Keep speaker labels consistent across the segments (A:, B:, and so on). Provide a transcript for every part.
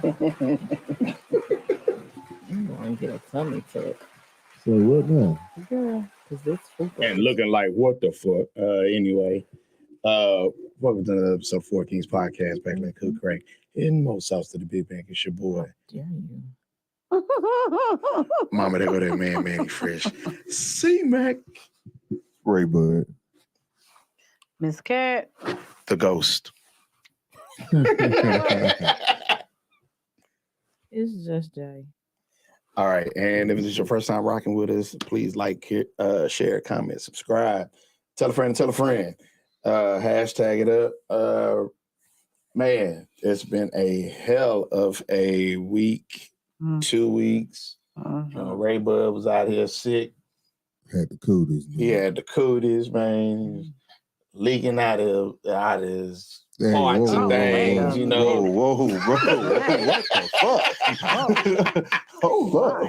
A: I'm going to get a tummy tuck.
B: So what now?
A: Girl, because this food.
C: And looking like what the fuck. Anyway, welcome to the episode 14's podcast. Back like Cook Craig. In most sauce to the Big Bank. It's your boy.
A: Dare you?
C: Mama, they go there, man, Manny Fresh. C-Mac.
B: Ray Bud.
D: Miss Cat.
C: The Ghost.
A: It's just Jay.
C: All right. And if this is your first time rocking with us, please like, share, comment, subscribe. Tell a friend, tell a friend. Hashtag it up. Man, it's been a hell of a week, 2 weeks. You know, Ray Bud was out here sick.
B: Had the cooties.
C: He had the cooties, man. Leaking out of his parts and things, you know.
B: Whoa, what the fuck? Hold up.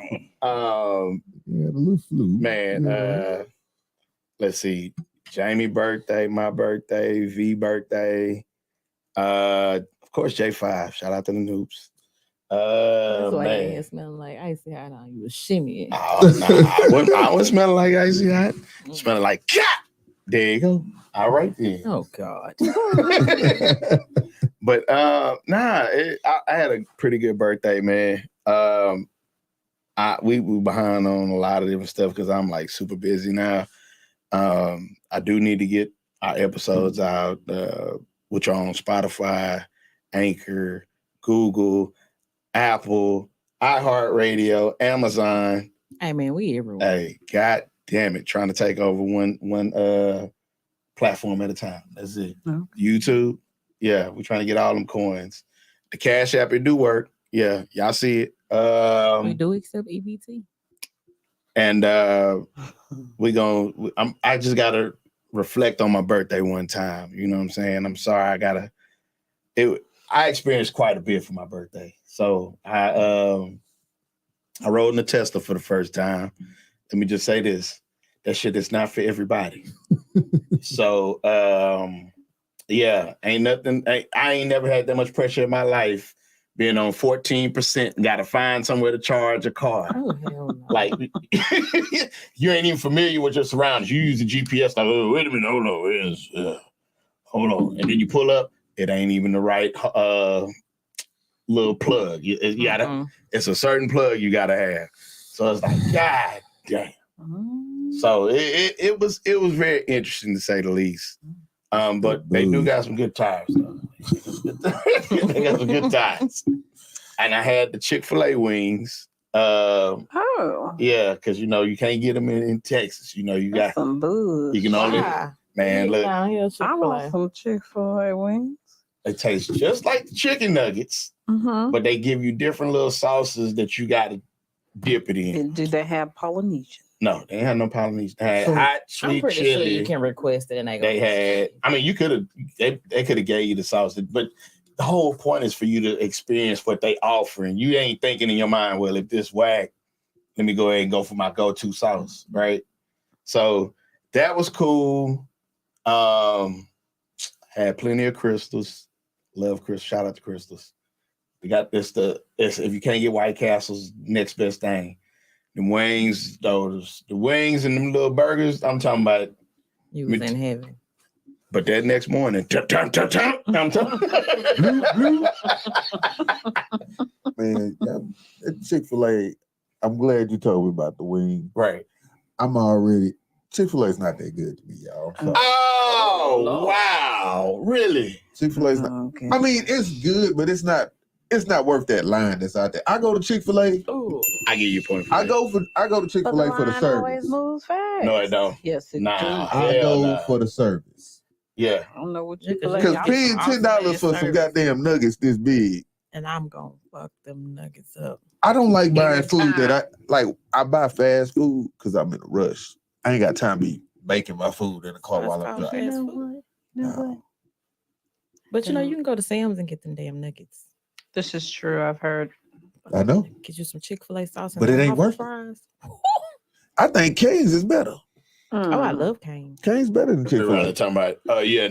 B: Yeah, the little flu.
C: Man, let's see. Jamie birthday, my birthday, V birthday. Of course, J5. Shout out to the noobs.
A: That's why
C: Man.
A: it smelling like icy hot on you. Was shimmying.
C: Oh, nah, I wasn't smelling like icy hot. Smelling like cat. There you go. All right then.
A: Oh God.
C: But I had a pretty good birthday, man. We were behind on a lot of different stuff because I'm like super busy now. I do need to get our episodes out, which are on Spotify, Anchor, Google, Apple, iHeartRadio, Amazon.
A: Hey man, we everywhere.
C: Hey, god damn it, trying to take over one platform at a time. That's it.
D: Okay.
C: YouTube, yeah, we're trying to get all them coins. The Cash App, it do work. Yeah, y'all see it.
A: We do accept EBT.
C: And I just gotta reflect on my birthday one time. You know what I'm saying? I'm sorry, I experienced quite a bit for my birthday. So I rode in a Tesla for the first time. Let me just say this. That shit is not for everybody. So yeah, ain't nothing. I ain't never had that much pressure in my life. Being on 14%, got to find somewhere to charge a car.
A: Oh hell no.
C: Like you ain't even familiar with your surroundings. You use the GPS. Like, oh, wait a minute, hold on, and then you pull up. It ain't even the right little plug. You gotta. It's a certain plug you gotta have. So it's like, God damn. So it was very interesting to say the least. But they do got some good tires though. They got some good tires. And I had the Chick-fil-A wings. Yeah, because you can't get them in Texas. You got
D: some booze.
C: You can only man look.
A: Down here,
D: I want some Chick-fil-A wings.
C: They taste just like the chicken nuggets, but they give you different little sauces that you got to dip it in.
D: And do they have Polynesian?
C: No, they ain't had no Polynesian. They had hot, sweet
A: I'm pretty
C: chili.
A: sure you can request it and
C: They had. I mean, you could have. They could have gave you the sauce, but the whole point is for you to experience what they offering. You ain't thinking in your mind, well, if this whack, let me go ahead and go for my go-to sauce, right? So that was cool. Had plenty of crystals. Love crystals. Shout out to crystals. We got this. If you can't get White Castle's next best thing. The wings, the wings and them little burgers. I'm talking about.
A: You was in heaven.
C: But that next morning, I'm talking.
B: Man, Chick-fil-A, I'm glad you told me about the wing.
C: Right.
B: Chick-fil-A is not that good to me, y'all. So.
C: Oh, wow. Really?
B: Chick-fil-A is not. Okay. I mean, it's good, but it's not worth that line that's out there. I go to Chick-fil-A.
C: Ooh. I give you a point.
B: I go to Chick-fil-A for the service.
D: Always moves fast.
C: No, it don't.
D: Yes, it does.
B: I go for the service.
C: Yeah.
D: I don't know what Chick-fil-A.
B: Because paying $10 for some goddamn nuggets this big.
A: And I'm gonna fuck them nuggets up.
B: I don't like buying food that I buy fast food because I'm in a rush. I ain't got time to be making my food in the car while I'm driving.
D: No.
A: But you can go to Sam's and get them damn nuggets.
D: This is true. I've heard.
B: I know.
A: Get you some Chick-fil-A sauce,
B: but it ain't worth
A: fries.
B: I think K's is better.
A: Oh, I love Cane's.
B: Cane's better than
C: They're
B: Chick-fil-A.
C: talking about,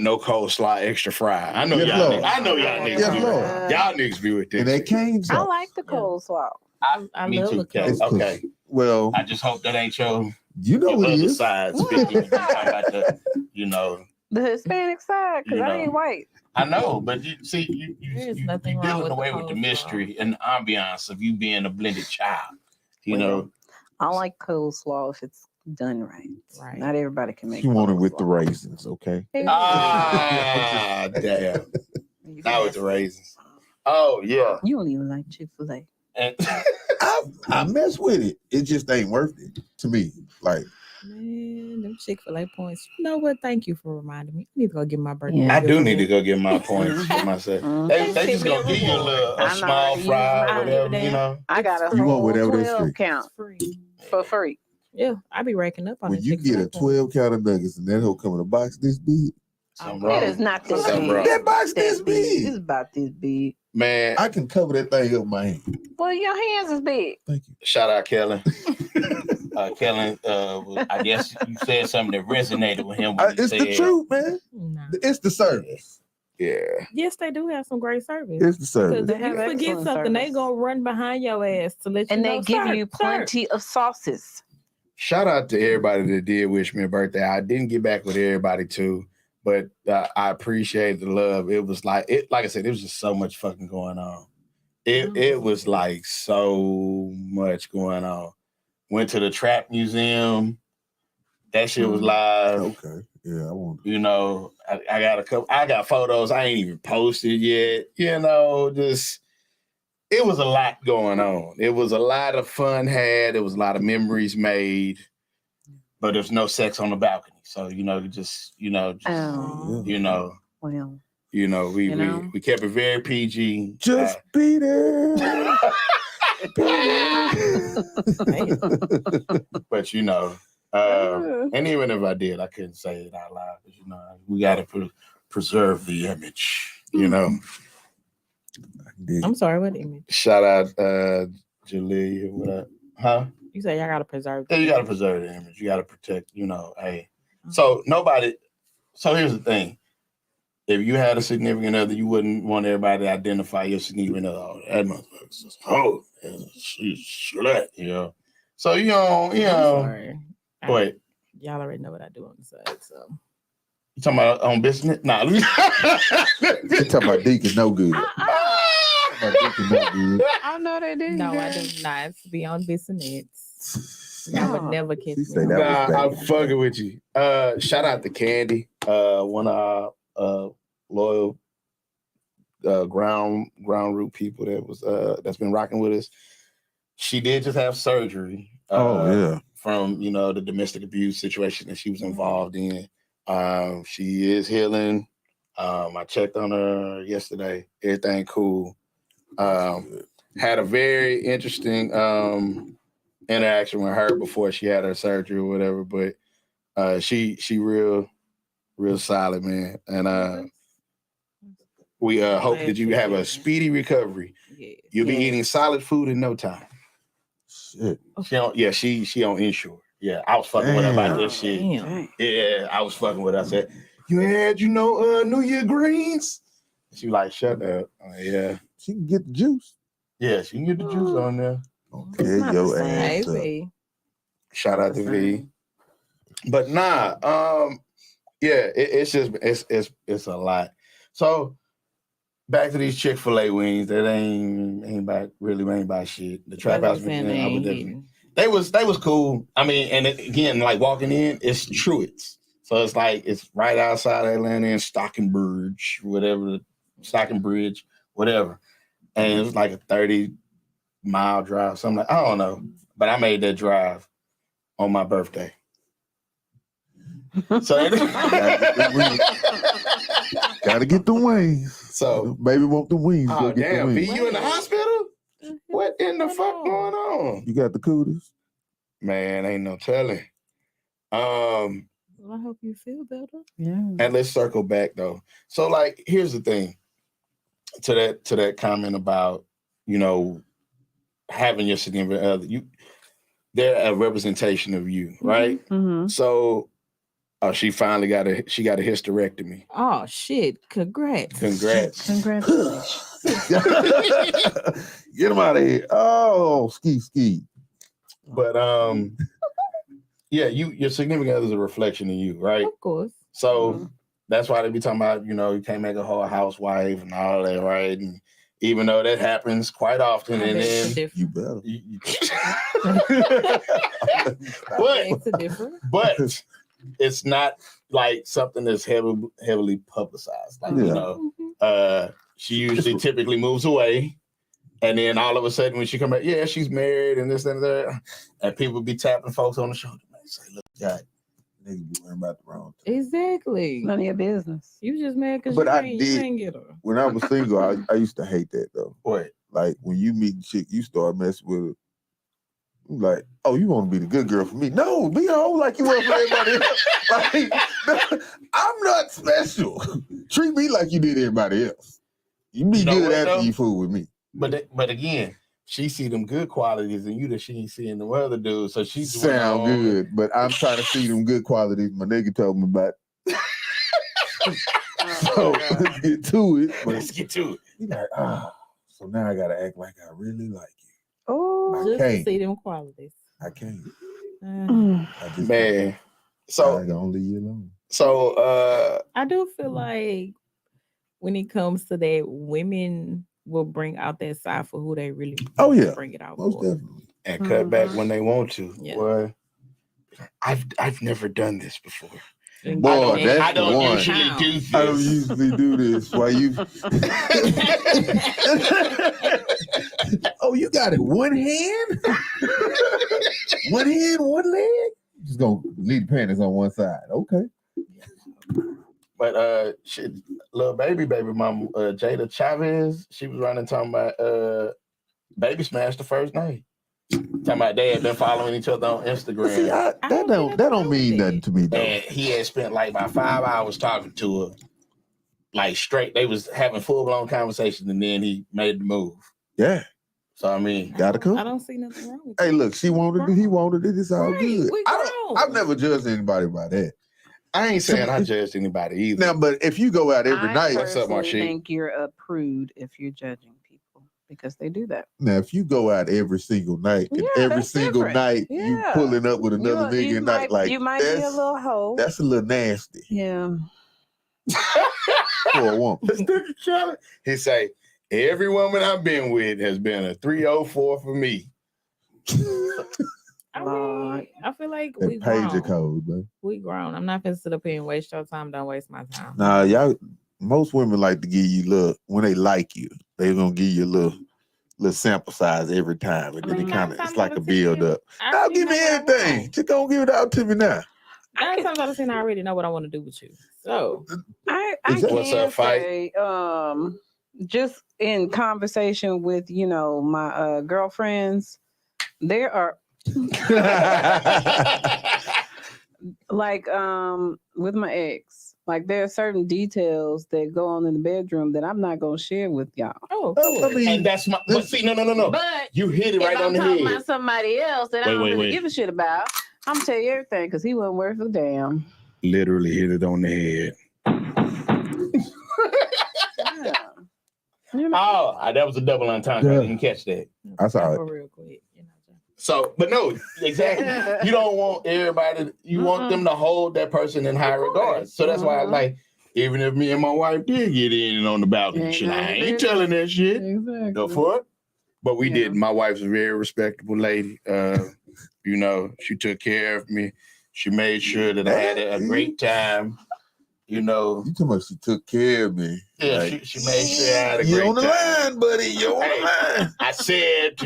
C: no coleslaw, extra fry. I know
B: Yes,
C: y'all.
B: Lord.
C: I know y'all niggas.
B: Yes,
C: be
B: Lord.
C: with- Y'all niggas be with this.
B: And that Cane's
D: I
B: sauce.
D: like the
A: Yeah.
D: coleslaw.
A: I
C: Me
A: love
C: too.
A: the
C: Okay.
B: It's
A: coleslaw.
C: Okay.
B: Well,
C: I just hope that ain't your
B: you know what it
C: other
B: is.
C: side speaking. You talking about the,
D: The Hispanic side, because
C: You
D: I
C: know.
D: ain't white.
C: I know, but you see,
A: There is
C: you
A: nothing wrong
C: dealing
A: with
C: away
A: the
C: with the
A: coleslaw.
C: mystery and the ambiance of you being a blended child. You
D: Well,
C: know,
D: I like coleslaw if it's done right.
A: Right.
D: Not everybody can make
B: You want it with the
D: coleslaw.
B: raisins, okay?
C: ah, damn.
D: You
C: Not with the raisins. Oh yeah,
D: You don't even like Chick-fil-A.
C: and
B: I mess with it. It just ain't worth it to me. Like,
A: Man, them Chick-fil-A points. You know what? Thank you for reminding me. I need to go get my birthday.
D: Yeah.
C: I do need to go get my points for
D: Mhm.
C: myself.
D: Mhm.
C: They just gonna give you a
D: I'm
C: small
D: not
C: fry,
D: using
C: whatever,
A: mine.
C: you know.
D: I got a
B: You want
D: whole
B: whatever that's
D: 12
B: free.
D: count
A: It's free.
D: for free.
A: Yeah, I be racking up on
B: when
A: the
B: you get a
A: Chick-fil-A
B: 12 count of nuggets and that whole come in a box this big,
C: Something
A: It
C: wrong.
D: It is not this
C: Something
D: big.
C: wrong.
B: that box this
D: It's
B: big.
D: about this big.
C: Man,
B: I can cover that thing up with my hand.
D: Well, your hands is big.
B: Thank you.
C: shout out Kellen. Kellen, I guess you said something that resonated with him when you
B: It's
C: said,
B: the truth, man.
A: Nah.
B: It's the service.
C: Yeah.
A: Yes, they do have some great service.
B: It's the
A: Because
B: service.
D: They
A: if
D: have
A: you forget
D: excellent
A: something, they
D: service.
A: gonna run behind your ass to let you
D: And
A: know.
D: they give
A: "Sir,
D: you
A: sir."
D: plenty of sauces.
C: Shout out to everybody that did wish me a birthday. I didn't get back with everybody too, but I appreciate the love. It was like I said, it was just so much fucking going on. It was like so much going on. Went to the Trap Museum. That shit was live.
B: Okay. Yeah, I want to.
C: You know, I got a couple. I got photos I ain't even posted yet. You know, just it was a lot going on. It was a lot of fun had. It was a lot of memories made, but there's no sex on the balcony. So
D: Oh,
C: you know,
D: well,
C: we
D: You know?
C: we kept it very PG.
B: Just be there.
C: But you know, and even if I did, I couldn't say it out loud. Because, you know, we got to preserve the image. You know.
A: I'm sorry, what image?
C: Shout out Jalea. What up? Huh?
A: You say y'all gotta preserve.
C: Yeah, you gotta preserve the image. You gotta protect, you know, hey. So here's the thing. If you had a significant other, you wouldn't want everybody to identify your significant other. Oh, that motherfucker's just she's slut, you know. So you know,
A: I'm sorry.
C: wait.
A: Y'all already know what I do on the side, so.
C: You talking about on business? Nah.
B: You talking about Deacon no good. Deacon no good.
D: I know they did.
A: No, I do not be on business. Y'all would never catch
B: She
A: me.
B: say
A: on
B: that was
A: that.
C: Nah,
B: bad.
C: I'm fucking with you. Shout out to Candy, one of our loyal ground root people that was that's been rocking with us. She did just have surgery. From the domestic abuse situation that she was involved in. She is healing. I checked on her yesterday. Everything cool. Had a very interesting interaction with her before she had her surgery or whatever. But she real solid, man. And we hope that you have a speedy recovery.
A: Yeah.
C: You'll be eating solid food in no time.
B: Shit.
C: She on Insure. Yeah, I was fucking with her about this shit.
A: Damn.
C: Yeah, I was fucking with her. I said, "You had, New Year greens?" She like, "Shut up." Yeah.
B: She can get the juice.
C: Yeah, she can get the juice on there.
B: Okay,
D: not
B: your
D: the same.
B: ass up.
A: Maybe.
C: Shout out to V. But nah, it's just it's a lot. So back to these Chick-fil-A wings that ain't by shit. The Trap House Museum, they was cool. I mean, and again, like walking in, it's Truett's. So it's like it's right outside Atlanta in Stockenbridge, whatever. And it was like a 30-mile drive, something like I don't know. But I made that drive on my birthday. So
B: Gotta get the wings.
C: So
B: baby want the wings.
C: oh
B: Go get
C: damn,
B: the
C: V,
B: wings.
C: you in the hospital? What in the fuck going on?
B: You got the cooties?
C: Man, ain't no telling.
A: Well, I hope you feel better.
D: Yeah.
C: And let's circle back though. So like, here's the thing. To that comment about, having your significant other, they're a representation of you, right?
D: Mm-hmm.
C: So Oh, she finally got a hysterectomy.
A: Oh shit! Congrats.
C: Congrats.
D: Congratulations.
B: Get him out of here. Oh, ski.
C: But yeah, your significant other is a reflection of you, right?
A: Of course.
C: So that's why they be talking about, you can't make a whole housewife and all that, right? And even though that happens quite often, and then
B: you better.
C: But it's not like something that's heavily publicized. Like she usually typically moves away, and then all of a sudden when she come back, yeah, she's married and this and that, and people be tapping folks on the shoulder. Man, say, look, God, niggas be worrying about the wrong thing.
A: Exactly.
D: None of your business.
A: You just mad because you ain't get her.
B: When I was single, I used to hate that though.
C: What?
B: Like when you meet a chick, you start messing with her. Like, oh, you want to be the good girl for me? No, be a hoe like you want for everybody else. Like, no, I'm not special. Treat me like you did everybody else. You be good after you fool with me.
C: But again, she see them good qualities in you that she ain't seeing the other dudes. So she
B: sound good, but I'm trying to see them good qualities my nigga told me about. So let's get to it.
C: Let's get to it.
B: He's like, so now I gotta act like I really like you.
A: Oh, just to see them qualities.
B: I can't.
C: Man. So
B: I don't leave you alone.
C: So
A: I do feel like when it comes to that, women will bring out that side for who they really bring it out
B: most
A: for.
B: definitely.
C: And cut back when they want to.
A: Yeah.
C: Boy, I've never done this before.
B: Boy, that's
C: I don't
B: one.
C: usually do this.
B: I don't usually do this. Why you? Oh, you got it. One hand, one leg. Just gonna leave the panties on one side. Okay.
C: But shit, little baby mama Jada Chavez, she was running talking about baby smash the first night. Talking about they had been following each other on Instagram.
B: See, that don't mean nothing to me though.
C: And he had spent like about 5 hours talking to her, like straight. They was having full blown conversation, and then he made the move.
B: Yeah.
C: So I mean,
B: gotta come.
A: I don't see nothing wrong with
B: Hey, look, she wanted it. He wanted it. It's all good.
A: We
B: I've never judged anybody by that.
C: I ain't saying I judged anybody either.
B: Now, but if you go out every night,
C: what's up,
D: I
C: Marsha?
D: think you're a prude if you're judging people because they do that.
B: now if you go out every single night and every
D: that's
B: single
D: different.
B: night you pulling up with another nigga and not like
D: you might be a little hoe.
B: That's a little nasty.
D: Yeah.
B: For a woman.
C: He say, every woman I've been with has been a 304 for me.
A: I feel like
B: That
A: we
B: pager
A: grown.
B: code, man.
A: We grown. I'm not gonna sit up here and waste your time. Don't waste my time.
B: Nah, y'all. Most women like to give you look when they like you. They gonna give you a little sample size every time, and then it kind of it's like a build up. Now give me everything. Just gonna give it out to me now.
A: 9 times out of 10, I already know what I want to do with you. So
D: I
C: What's
D: can
C: up, fight?
D: say, just in conversation with my girlfriends, there are like with my ex, like there are certain details that go on in the bedroom that I'm not gonna share with y'all.
A: Oh,
B: I mean,
C: And that's my. But see, no.
D: But
C: You hit it
D: if
C: right
D: I'm
C: on the
D: talking
C: head.
D: about somebody else that I don't really give a shit about, I'm gonna tell you everything because he wasn't worth a damn.
C: Literally hit it on the head.
D: Yeah.
C: Oh, that was a double entendre. I didn't catch that.
B: I saw it.
A: for real quick.
C: So, but no, exactly. You don't want everybody. You want them to hold that person in high regard. So that's why, like, even if me and my wife did get in on the balcony, shit, I ain't telling that shit.
D: Exactly.
C: The fuck? But we did. My wife's a very respectable lady. She took care of me. She made sure that I had a great time.
B: You talking about she took care of me.
C: Yeah,
B: like,
C: she made sure I had a great time.
B: You're on the line, buddy. You're on the line.
C: I said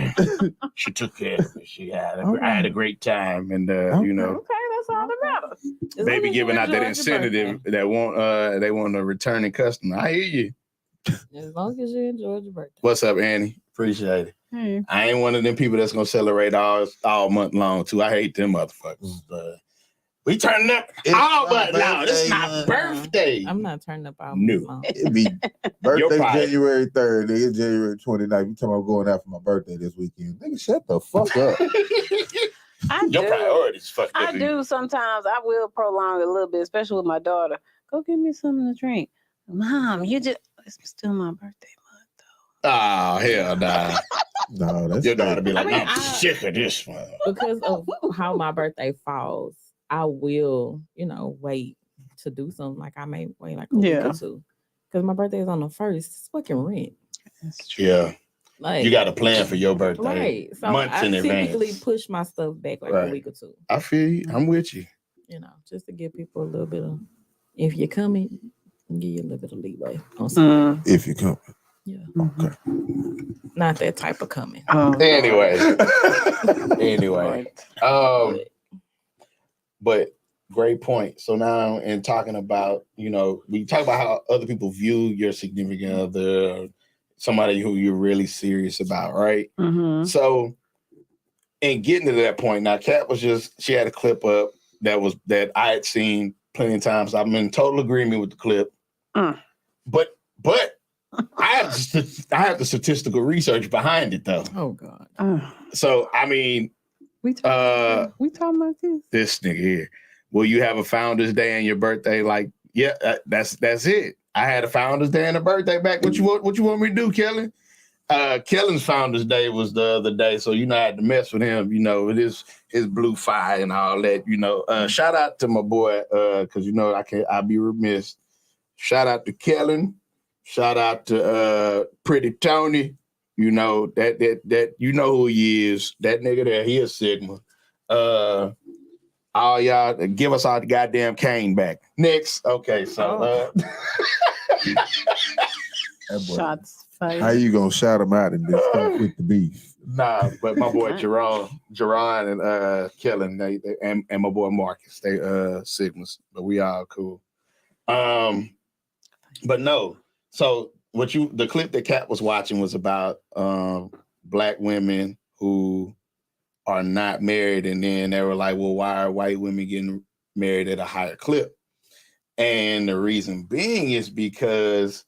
C: she took care of me. I had a great time, and
D: Okay, that's all that matters.
C: baby giving out that incentive that they want a returning customer. I hear you.
A: As long as you enjoyed your birthday.
C: What's up, Annie? Appreciate it.
D: Hey.
C: I ain't one of them people that's gonna celebrate all month long too. I hate them motherfuckers. We turning up all but no, this is my birthday.
A: I'm not turning up all
C: No.
A: month.
B: It'd be birthday January 3rd. Nigga, January 29th. You talking about going out for my birthday this weekend. Nigga, shut the fuck up.
C: Your priorities fucked up.
D: I do sometimes. I will prolong a little bit, especially with my daughter. Go get me something to drink. Mom, it's still my birthday month, though.
C: Oh, hell nah.
B: No, that's
C: Your daughter be like,
A: I mean,
C: I'm sick of this one.
A: Because of how my birthday falls, I will, wait to do something. Like I may wait like a week or two. Because my birthday is on the 1st. It's fucking rent.
D: That's true.
C: Yeah.
A: Like,
C: You got to plan for your birthday.
A: Right. So
C: months
A: I
C: in
A: typically
C: advance.
A: push my stuff back like a week or two.
C: I feel you. I'm with you.
A: Just to give people a little bit of, if you're coming, give you a little bit of leeway on something.
B: If you come.
A: Yeah.
B: Okay.
A: Not that type of coming.
C: Anyway. But great point. So now in talking about, we talk about how other people view your significant other, somebody who you're really serious about, right?
D: Mm-hmm.
C: So in getting to that point, now Kat she had a clip up that I had seen plenty of times. I'm in total agreement with the clip. But I have the statistical research behind it though.
A: Oh God.
C: So I mean,
D: we talking about
C: this nigga here. Will you have a Founders Day and your birthday? Like, yeah, that's it. I had a Founders Day and a birthday back. What you want me to do, Kellen? Kellen's Founders Day was the other day, so I had to mess with him. It is his blue fire and all that. Shout out to my boy, because I'll be remiss. Shout out to Kellen. Shout out to Pretty Tony. That who he is. That nigga there, he a Sigma. All y'all give us all the goddamn cane back. Next. Okay, so
D: shots fired.
B: How you gonna shout him out and then start with the beef?
C: Nah, but my boy Jerron and Kellen, they and my boy Marcus, they Sigmas, but we all cool. But no, so the clip that Kat was watching was about Black women who are not married, and then they were like, well, why are white women getting married at a higher clip? And the reason being is because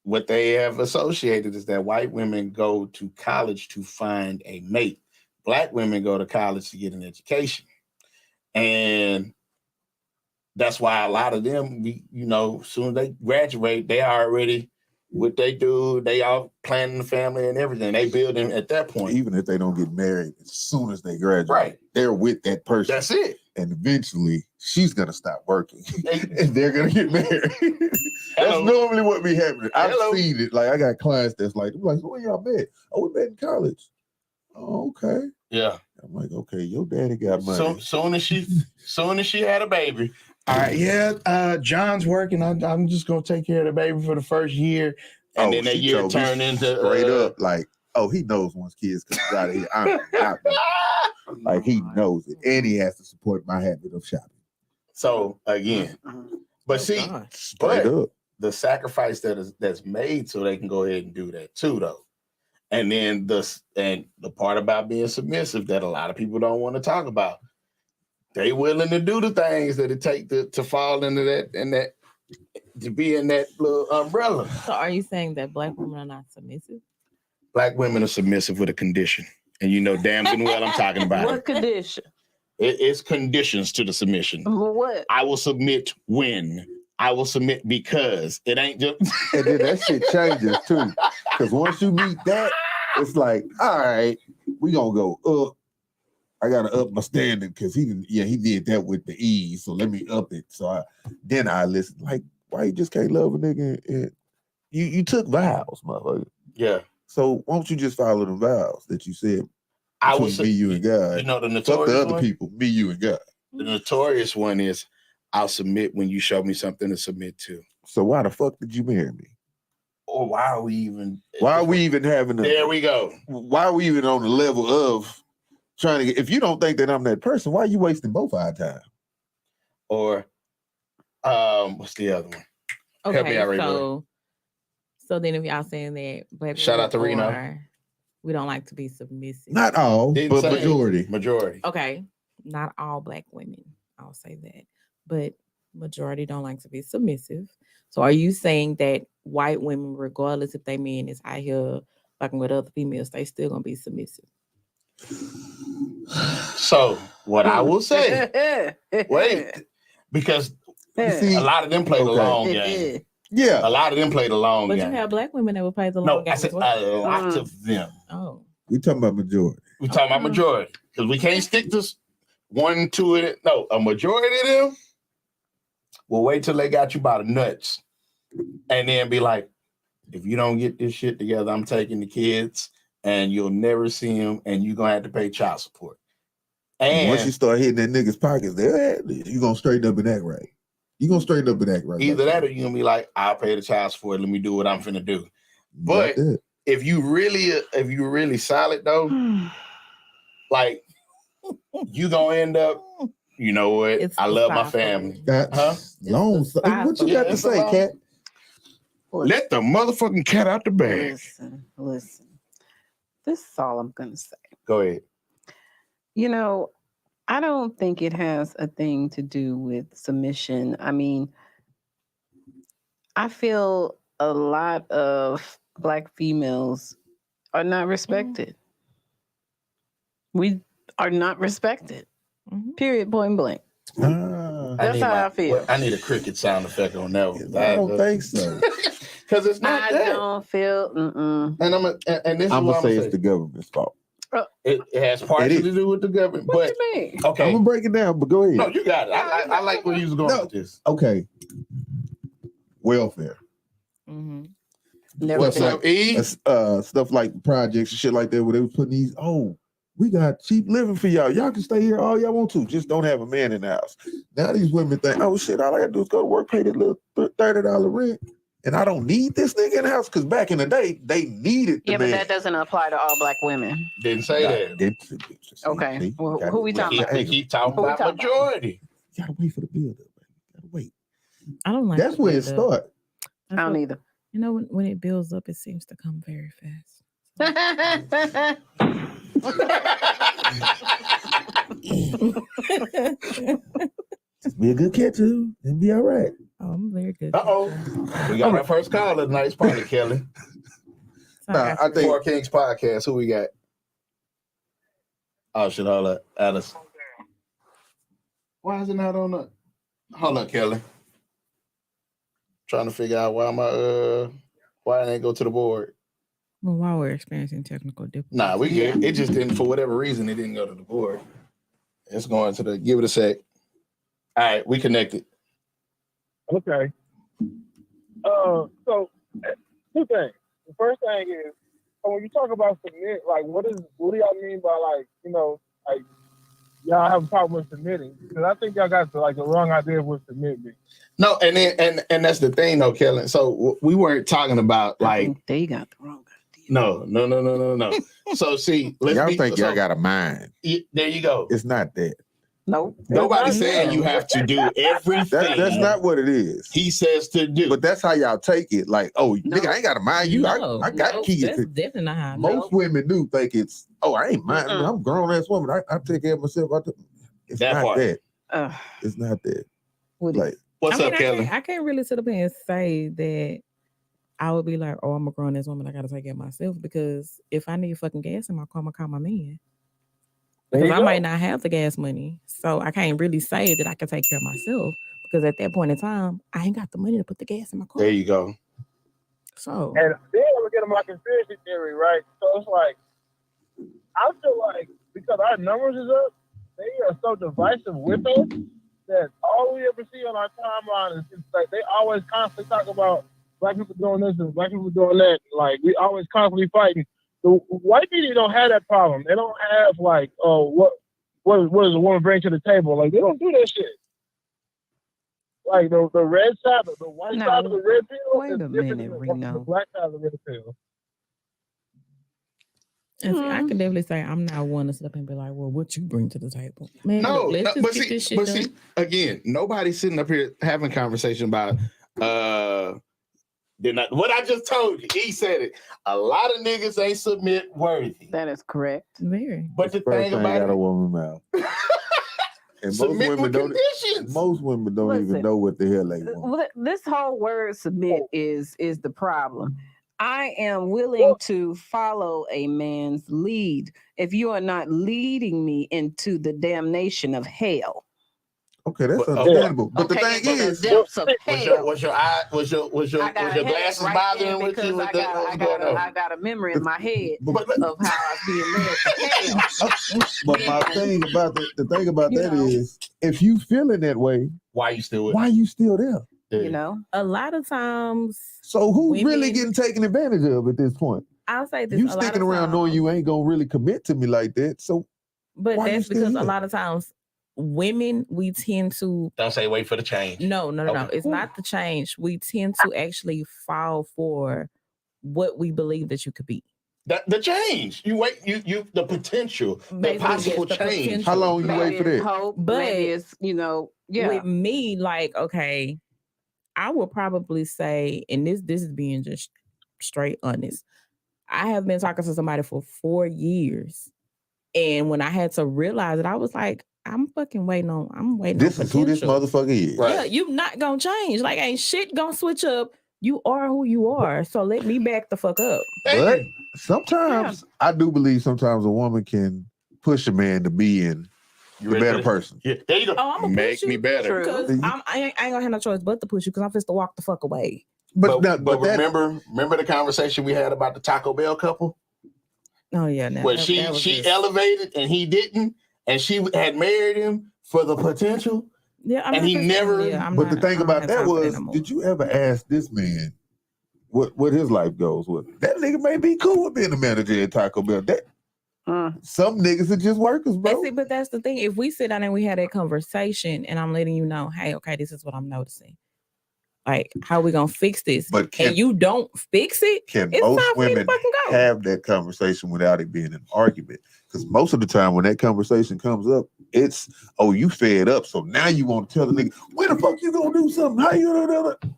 C: what they have associated is that white women go to college to find a mate. Black women go to college to get an education. And that's why a lot of them, as soon as they graduate, they already, what they do, they all planning the family and everything. They build them at that point.
B: Even if they don't get married, as soon as they graduate, they're with that person.
C: That's it.
B: And eventually, she's going to stop working. And they're going to get married. That's normally what be happening. I've seen it. Like, I got clients that's like, so where y'all met? Oh, we met in college. Oh, okay.
C: Yeah.
B: I'm like, okay, your daddy got money.
C: So soon as she had a baby, all right, John's working. I'm just gonna take care of the baby for the first year, and then that year turned into
B: straight up like, oh, he knows once kids come out of here, I'm out. Like he knows it, and he has to support my habit of shopping.
C: So again, but straight up, the sacrifice that's made so they can go ahead and do that too, though. And then the part about being submissive that a lot of people don't want to talk about. They willing to do the things that it take to fall into that and that to be in that little umbrella.
A: So are you saying that Black women are not submissive?
C: Black women are submissive with a condition. And you know damn good well I'm talking about
D: What condition?
C: It's conditions to the submission.
D: What?
C: I will submit when. I will submit because. It ain't just...
B: And then that shit changes too. Because once you meet that, it's like, all right, we gonna go up. I gotta up my standard because he did that with the ease. So let me up it. So then I listen. Like, why you just can't love a nigga? And you took vows, motherfucker.
C: Yeah.
B: So why don't you just follow the vows that you said?
C: I was
B: me, you, and God.
C: You know the notorious
B: Fuck the other
C: one?
B: people. Me, you, and God.
C: The notorious one is I'll submit when you show me something to submit to.
B: So why the fuck did you marry me?
C: Or why are we even?
B: Why are we even having?
C: There we go.
B: Why are we even on the level of trying to get? If you don't think that I'm that person, why are you wasting both our time?
C: Or, what's the other one?
A: Okay,
C: Help me out, Ray.
A: So then if y'all saying that, but
C: shout out to Reno.
A: We don't like to be submissive.
B: Not all, but majority.
C: Majority.
A: Okay, not all Black women. I'll say that, but majority don't like to be submissive. So are you saying that white women, regardless if they men is out here fucking with other females, they still gonna be submissive?
C: So what I will say, wait, because
B: see,
C: a lot of them play the
B: okay.
C: long game.
B: Yeah.
C: A lot of them play the long
A: But
C: game.
A: you have black women that would play the long
C: No,
A: game
C: I said
A: as well.
C: a lot of them.
A: Oh.
B: We talking about majority.
C: We talking about majority because we can't stick to one, two of it. No, a majority of them will wait till they got you by the nuts, and then be like, "If you don't get this shit together, I'm taking the kids, and you'll never see them, and you're gonna have to pay child support." And
B: once you start hitting that nigga's pockets, you gonna straighten up and act right. You gonna straighten up and act right.
C: either that or you're gonna be like, "I'll pay the child support. Let me do what I'm finna do." But if you really solid though, like you gonna end up, you know what?
A: It's
C: I
A: the
C: love my
A: side
C: family.
B: Huh? Long. What you got to say, Kat?
C: Let the motherfucking cat out the bag.
D: Listen. This is all I'm gonna say.
C: Go ahead.
D: You know, I don't think it has a thing to do with submission. I mean, I feel a lot of Black females are not respected. We are not respected. Period, point blank. That's how I feel.
C: I need a cricket sound effect on that one.
B: I don't think so.
C: Because it's not
D: I
C: that.
D: don't feel.
C: And this
B: I'm
C: is
B: gonna say it's the government's fault.
C: It has partially to do with the government.
D: What
C: but
D: you mean?
C: okay,
B: I'm gonna break it down, but go ahead.
C: no, you got it. I like where you was going with this.
B: Okay. Welfare.
D: Never
B: What's
D: been.
B: like stuff like projects and shit like that where they were putting these, we got cheap living for y'all. Y'all can stay here all y'all want to. Just don't have a man in the house. Now these women think, oh shit, all I gotta do is go to work, pay that little $30 rent, and I don't need this nigga in the house. Because back in the day, they needed the
D: Yeah,
B: man.
D: but that doesn't apply to all Black women.
C: Didn't say that.
D: Okay. Well, who we talking about?
C: They keep talking
D: Who we
C: about
D: talking
C: majority.
B: You gotta wait for the build up, baby. You gotta wait.
A: I don't like
B: That's where it starts.
D: I don't either.
A: You know, when it builds up, it seems to come very fast.
B: Just be a good kid too, and be all right.
A: Oh, I'm very good.
C: We got our first call of the night's party, Kelly.
B: Nah, I think
C: Four Kings podcast. Who we got? Oh shit, hold up, Alice. Why is it not on the? Hold up, Kelly. Trying to figure out why why I didn't go to the board.
A: Well, while we're experiencing technical difficulties.
C: Nah, we get it. Just didn't, for whatever reason, it didn't go to the board. It's going to the. Give it a sec. All right, we connected.
E: Okay. So two things. The first thing is, when you talk about submit, like what do y'all mean by like, like y'all have a problem with submitting? Because I think y'all got the wrong idea of what submit means.
C: No, and that's the thing though, Kellen. So we weren't talking about like
D: they got the wrong idea.
C: No. So see,
B: y'all think y'all got a mind.
C: There you go.
B: It's not that.
D: Nope.
C: Nobody's saying you have to do everything.
B: That's not what it is.
C: He says to do.
B: But that's how y'all take it. Like, nigga, I ain't got a mind. I got kids.
A: That's definitely not how.
B: Most women do think it's, I ain't mind. I'm a grown ass woman. I take care of myself. It's
C: That
B: not
C: part.
B: that. It's not that.
D: Like,
C: what's up, Kelly?
A: I can't really sit up here and say that I would be like, I'm a grown ass woman. I got to take care of myself, because if I need fucking gas in my car, I'm going to call my man. Because I might not have the gas money. So I can't really say that I can take care of myself, because at that point in time, I ain't got the money to put the gas in my car.
C: There you go.
E: And
A: So
E: then we get my conspiracy theory, right? So it's like, I feel like because our numbers is up, they are so divisive with us that all we ever see on our timeline is just like they always constantly talk about Black people doing this and Black people doing that. Like we always constantly fighting. The white media don't have that problem. They don't have like, what does a woman bring to the table? Like they don't do that shit. Like the red side, the white side of the red pill.
D: Wait a minute, Reno.
E: The black side of the red pill.
A: and see, I can definitely say I'm not one to sit up and be like, well, what you bring to the table? Man,
C: No,
A: look, let's just
C: but
A: get this shit done.
C: again, nobody's sitting up here having a conversation about what I just told you. He said it. A lot of niggas ain't submit worthy.
D: That is correct.
A: Very.
C: But the thing about
B: got a
C: it,
B: woman mouth. And
C: submit with conditions.
B: Most women don't
D: Listen,
B: even know what the hell they want.
D: This whole word submit is the problem. I am willing to follow a man's lead if you are not leading me into the damnation of hell.
B: Okay, that's
C: But,
B: understandable. But the
D: Okay,
B: thing
D: into
B: is,
D: the depths of
C: Was your
D: hell.
C: was your eye was your
D: I got a
C: glasses
D: headache right
C: bothering
D: then
C: with
D: because
C: you?
D: I got a memory in my head
C: But
D: of how I was being led to hell.
B: but my thing about the thing about
D: You
B: that
D: know.
B: is, if you feeling that way,
C: why you still with
B: why you still there?
D: You know,
A: A lot of times,
B: So who's really
A: Women-
B: getting taken advantage of at this point?
A: I'll say this:
B: You
A: a lot
B: sticking
A: of
B: around knowing
A: times-
B: you ain't gonna really commit to me like that. So
A: But
B: why you
A: that's
B: still
A: because a
B: here?
A: lot of times women, we tend to
C: Don't say wait for the change.
A: no.
C: Okay.
A: It's not the change. We tend to actually fall for what we believe that you could be.
C: The change. You wait. You the potential. The
A: Basically,
C: possible
A: yes, the
C: change.
A: potential.
B: How long you
D: maybe
B: wait for
D: it's
B: that?
D: hope,
A: But
D: maybe it's yeah.
A: With me, like, okay, I would probably say, and this is being just straight honest. I have been talking to somebody for 4 years, and when I had to realize it, I was like, I'm waiting on
B: This is who this
A: potential.
B: motherfucker is.
C: Right.
A: Yeah, you not gonna change. Like, ain't shit gonna switch up. You are who you are. So let me back the fuck up.
B: But sometimes I do believe sometimes a woman can push a man to be in
C: You
B: the
C: ready for
B: better
C: this?
B: person.
C: Yeah, there you go.
A: Oh, I'm gonna
C: Make
A: push you
C: me better.
D: True.
A: because I ain't gonna have no choice but to push you because I'm just to walk the fuck away.
B: But
C: But
B: that,
C: remember the conversation we had about the Taco Bell couple?
A: Oh yeah, now
C: Where
A: that
C: she
A: was just-
C: elevated and he didn't, and she had married him for the potential.
A: Yeah, I'm
C: and
A: not
C: he
A: just-
C: never-
A: yeah, I'm
B: but the
A: not-
B: thing
A: I don't
B: about
A: have
B: that
A: time for
B: was,
A: no more.
B: did you ever ask this man what his life goes with? That nigga may be cool with being a manager at Taco Bell. That some niggas are just workers, bro.
A: And see, but that's the thing. If we sit down and we had that conversation, and I'm letting you know, hey, okay, this is what I'm noticing. Like, how we gonna fix this?
B: But
A: and you don't fix it,
B: Can
A: it's
B: most
A: time for me to
B: women
A: fucking go.
B: have that conversation without it being an argument? Because most of the time when that conversation comes up, it's, oh, you fed up. So now you want to tell the nigga, when the fuck you gonna do something? How you gonna do that?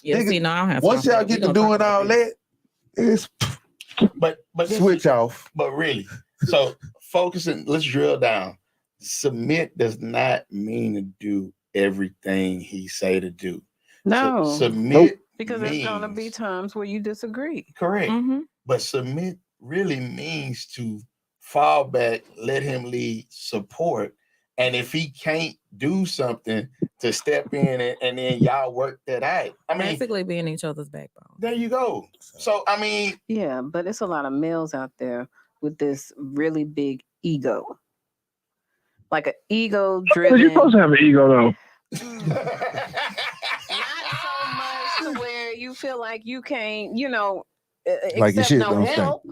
A: Yeah,
B: Nigga,
A: see, no, I don't have
B: once
A: time for
B: y'all
A: that. We
B: get to
A: gonna talk
B: doing
A: about
B: all
A: this.
B: that, it's
C: But this-
B: switch off.
C: But really, so focusing, let's drill down. Submit does not mean to do everything he say to do.
D: No.
C: Submit
D: Because there's gonna be
C: means-
D: times where you disagree.
C: correct.
A: Mm-hmm.
C: But submit really means to fall back, let him lead, support. And if he can't do something, to step in and then y'all work that out. I mean,
A: Basically being each other's backbone.
C: there you go. So I mean,
D: Yeah, but it's a lot of males out there with this really big ego. Like an ego driven.
E: You're supposed to have an ego though.
D: Not so much to where you feel like you can't,
B: Like your
D: accept
B: shit
D: no
B: don't stink.
D: help.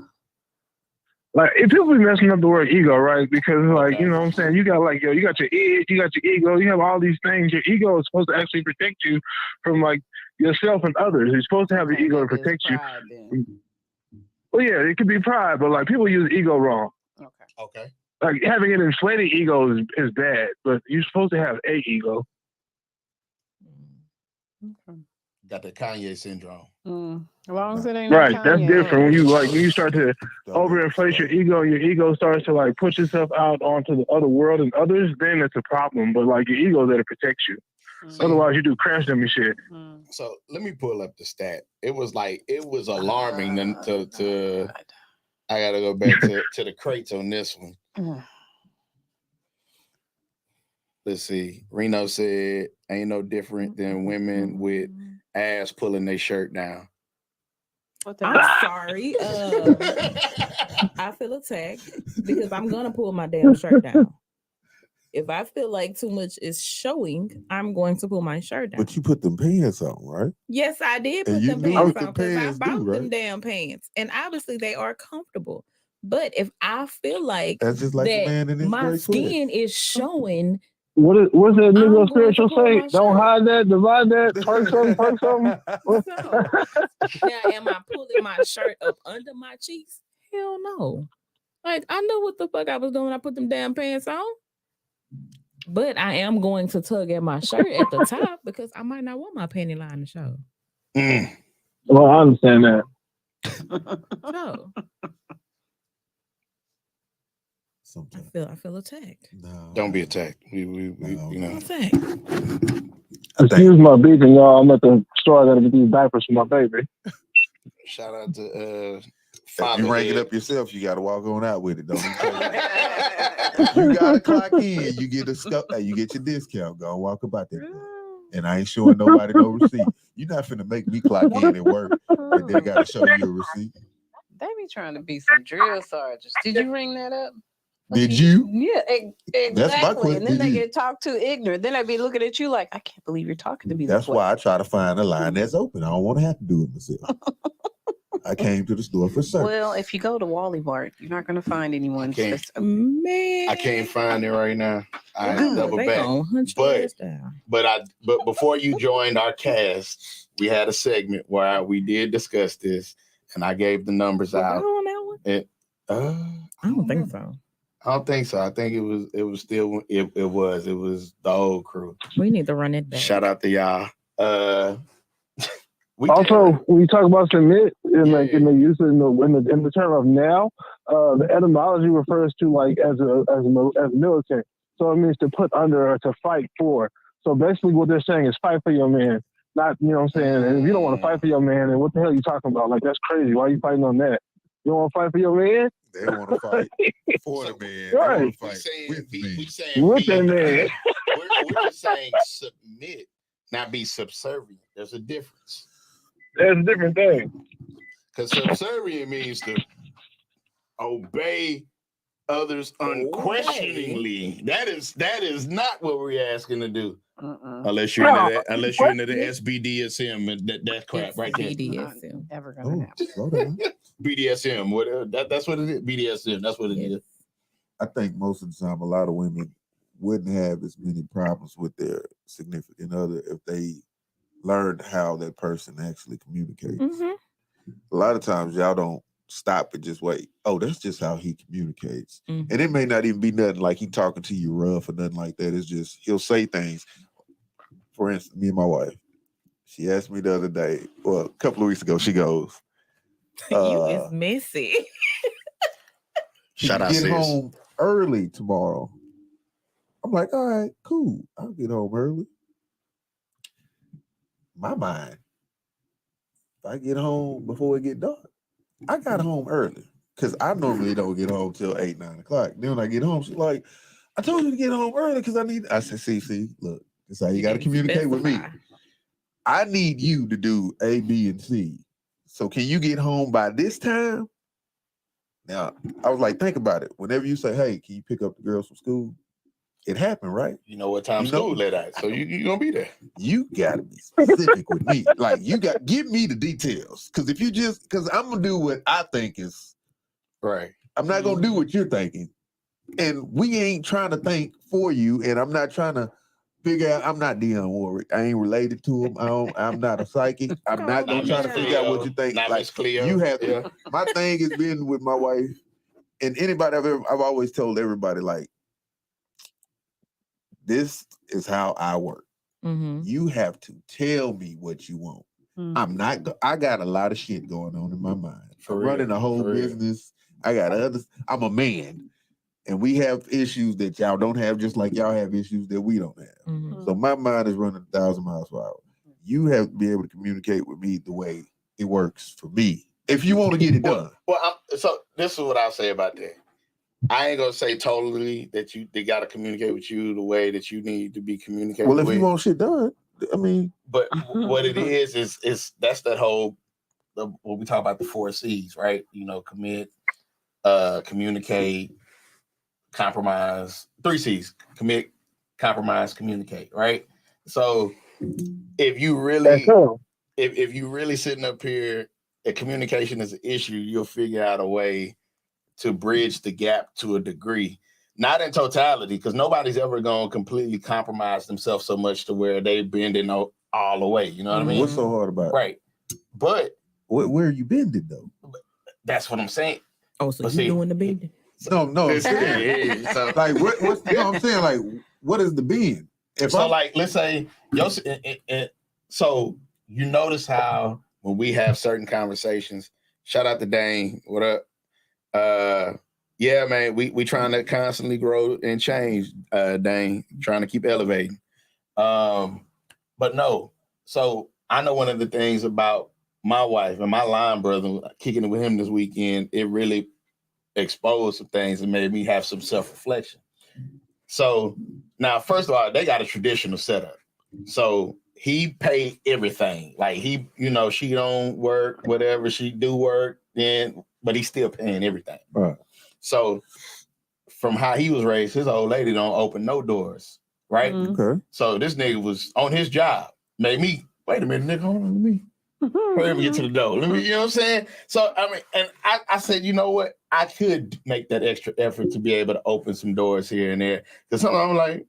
E: Like if people be messing up the word ego, right? Because like, you know what I'm saying? You got like, you got your id, you got your ego, you have all these things. Your ego is supposed to actually protect you from like yourself and others. You're supposed to have the ego to
D: Maybe it's
E: protect you.
D: pride then.
E: Well, yeah, it could be pride, but like people use ego wrong.
C: okay.
E: Like having an inflated ego is bad, but you're supposed to have a ego.
C: Got the Kanye syndrome.
D: As long as it ain't
E: Right,
D: no
E: that's
D: Kanye.
E: different. When you start to overinflate your ego, and your ego starts to like push itself out onto the other world and others, then it's a problem. But like your ego there to protect you. Otherwise, you do crash dummy shit.
C: So let me pull up the stat. It was alarming to I gotta go back to the crates on this one. Let's see. Reno said, ain't no different than women with ass pulling their shirt down.
A: I'm sorry. I feel attacked because I'm gonna pull my damn shirt down. If I feel like too much is showing, I'm going to pull my shirt down.
B: But you put them pants on, right?
A: Yes, I did
B: And
A: put
B: you
A: them
B: knew
A: pants
B: what
A: on
B: the
A: because I
B: pants do,
A: bought them
B: right?
A: damn pants, and obviously they are comfortable. But if I feel like
B: That's just like the man in
A: that
B: his
A: my
B: gray sweat.
A: skin is showing,
E: What's that
A: I'm
E: Negro
A: going
E: spiritual
A: to pull
E: say?
A: my
E: Don't
A: shirt.
E: hide that, divide that, twerk something.
A: so now am I pulling my shirt up under my cheeks? Hell no. Like I knew what the fuck I was doing when I put them damn pants on. But I am going to tug at my shirt at the top because I might not want my panty line to show.
E: Well, I understand that.
A: So
B: Sometimes.
A: I feel attacked.
B: No.
C: Don't be attacked. We
B: No.
C: you know.
A: Attacked.
E: Excuse my beeping, y'all. I'm at the store. I gotta get these diapers for my baby.
C: Shout out to
B: If you rank it
C: Fatherhood.
B: up yourself, you got to walk on out with it. Don't even you got to clock in. You get you get your discount. Go walk about that. And I ain't showing nobody no receipt. You're not finna make me clock in and work, and then got to show you a receipt.
D: They be trying to be some drill sergeants. Did you ring that up?
B: Did you?
D: Yeah,
B: That's my
D: exactly. And then
B: question.
D: they
B: Did you?
D: get talked to ignorant. Then they be looking at you like, I can't believe you're talking to me.
B: That's
D: this way.
B: why I try to find a line that's open. I don't want to have to do it myself. I came to the store for service.
D: Well, if you go to Wally Mart, you're not going to find anyone.
C: Okay.
A: Man,
C: I can't find it right now. I
A: Good.
C: double
A: They
C: back.
A: gonna hunt your
C: But-
A: ass down.
C: But before you joined our cast, we had a segment where we did discuss this, and I gave the numbers
A: Was I
C: out.
A: on that one?
C: I
A: I don't think so.
C: I don't think so. I think it was still it was the old crew.
A: We need to run it back.
C: Shout out to y'all. We
E: Also, when you talk about submit in
C: Yeah,
E: like in the use in the term of now, the etymology refers to like as military. So it means to put under or to fight for. So basically, what they're saying is fight for your man. Not, you know what I'm saying? And if you don't want to fight for your man, then what the hell are you talking about? Like, that's crazy. Why are you fighting on that? You don't want to fight for your man?
B: They want to fight for the man. They
E: Right.
B: want to
C: we
B: fight
C: saying
B: with the man.
C: we saying
E: With
C: be-
E: that man.
C: We're just saying submit, not be subservient. There's a difference.
E: That's a different thing.
C: Because subservient means to obey others unquestioningly. That is not what we're asking to do. Unless you're into the SBDSM and that crap right there.
A: BDSM.
D: Never going to
B: Oh,
D: happen.
B: slow down.
C: BDSM, whatever. That's what it is. BDSM. That's what it is.
B: I think most of the time, a lot of women wouldn't have as many problems with their significant other if they learned how that person actually communicates.
A: Mhm.
B: A lot of times, y'all don't stop and just wait. Oh, that's just how he communicates.
A: Mhm.
B: And it may not even be nothing like he talking to you rough or nothing like that. It's just he'll say things. For instance, me and my wife, she asked me the other day, well, a couple of weeks ago, she goes,
A: You is messy.
C: Shout out,
B: get
C: sis.
B: home early tomorrow. I'm like, all right, cool. I'll get home early. My mind, if I get home before it get dark, I got home early because I normally don't get home till 8, 9 o'clock. Then when I get home, she's like, I told you to get home early because I said, see, look, this is how you got to
A: didn't
B: communicate with me.
A: specify.
B: I need you to do A, B, and C. So can you get home by this time? Now, I was like, think about it. Whenever you say, hey, can you pick up the girls from school? It happened, right?
C: You know what time
B: You know-
C: school let out. So you gonna be there.
B: You gotta be specific with me. Like you got give me the details. Cause if you just cause I'm gonna do what I think is
C: Right.
B: I'm not gonna do what you're thinking. And we ain't trying to think for you. And I'm not trying to figure out I'm not Dionne Warwick. I ain't related to him. I'm not a psychic. I'm not gonna try to figure out what you think.
C: Not
B: Like
C: Miss Cleo.
B: you have to.
C: Yeah.
B: My thing has been with my wife and anybody I've always told everybody, like, this is how I work.
A: Mhm.
B: You have to tell me what you want.
D: Mhm.
B: I'm not. I got a lot of shit going on in my mind.
C: For
B: I'm
C: real,
B: running a whole
C: for real.
B: business. I got others. I'm a man, and we have issues that y'all don't have, just like y'all have issues that we don't have.
A: Mhm.
B: So my mind is running 1,000 miles per hour. You have to be able to communicate with me the way it works for me. If you want to get it done,
C: So this is what I'll say about that. I ain't gonna say totally that they gotta communicate with you the way that you need to be communicated
B: well, if
C: with.
B: you want shit done, I mean,
C: But what it is that's that whole what we talk about, the 4 C's, right? You know, commit, communicate, compromise. 3 C's: commit, compromise, communicate. Right. So if you really, if you really sitting up here, and communication is an issue, you'll figure out a way to bridge the gap to a degree. Not in totality, because nobody's ever going to completely compromise themselves so much to where they bending all the way. You know what I mean?
B: what's so hard about it?
C: Right. But
B: Where are you bending though?
C: that's what I'm saying.
A: Oh, so
C: But
A: you
C: see-
A: doing the bending?
B: No, I'm
C: Listen,
B: saying,
C: yeah, so,
B: like, what's you know what I'm saying? Like, what is the bend? If
C: so
B: I'm
C: like, let's say, so you notice how when we have certain conversations, shout out to Dane, what up? Yeah, man, we trying to constantly grow and change, Dane, trying to keep elevating. But no, so I know one of the things about my wife and my line brother, kicking it with him this weekend, it really exposed some things and made me have some self-reflection. So now, first of all, they got a traditional setup. So he paid everything. Like he, she don't work, whatever, she do work, but he's still paying everything.
B: Right.
C: So from how he was raised, his old lady don't open no doors, right?
B: Okay.
C: So this nigga was on his job. Made me, wait a minute, nigga, hold on, let me get to the door. Let me, you know what I'm saying? So, I mean, and I said, you know what? I could make that extra effort to be able to open some doors here and there. Because sometimes I'm like,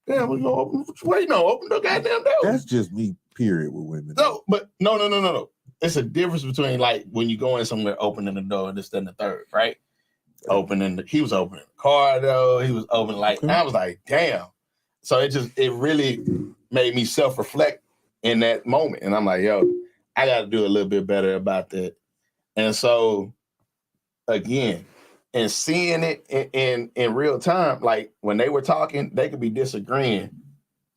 C: damn, we gonna open, open the goddamn door.
B: That's just me, period, with women.
C: No, but no. It's a difference between like when you go in somewhere, opening the door, and this, then the third, right? He was opening the car though. He was opening I was like, damn. So it really made me self-reflect in that moment. And I'm like, yo, I got to do a little bit better about that. And so again, and seeing it in real time, like when they were talking, they could be disagreeing,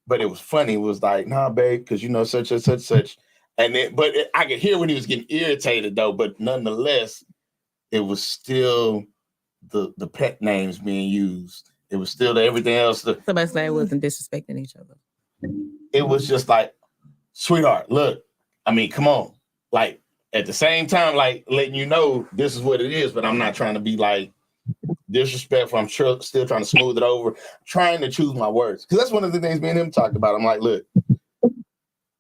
C: but it was funny. It was like, nah, babe, because such and such. And I could hear when he was getting irritated though, but nonetheless, it was still the pet names being used. It was still everything else.
A: Somebody say it wasn't disrespecting each other.
C: It was just like, sweetheart, look, I mean, come on. Like at the same time, like letting you know this is what it is, but I'm not trying to be like disrespectful. I'm still trying to smooth it over, trying to choose my words. Because that's one of the things me and him talked about. I'm like, look,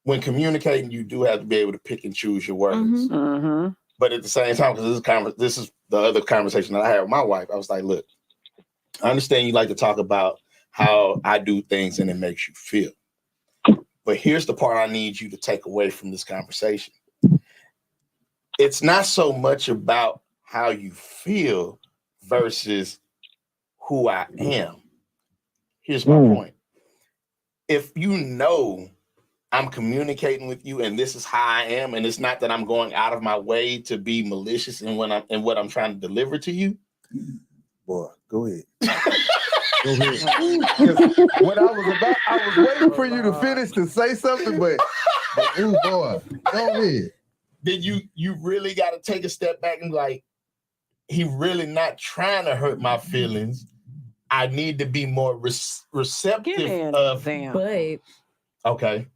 C: when communicating, you do have to be able to pick and choose your words.
D: Mm-hmm.
C: But at the same time, because this is the other conversation that I had with my wife, I was like, look, I understand you like to talk about how I do things and it makes you feel. But here's the part I need you to take away from this conversation. It's not so much about how you feel versus who I am. Here's my point. If you know I'm communicating with you and this is how I am, and it's not that I'm going out of my way to be malicious in what I'm trying to deliver to you.
B: Boy, go ahead. Go ahead. What I was waiting for you to finish to say something, but ooh, boy, go ahead.
C: Then you really got to take a step back and like, he really not trying to hurt my feelings. I need to be more receptive of.
A: But
C: okay,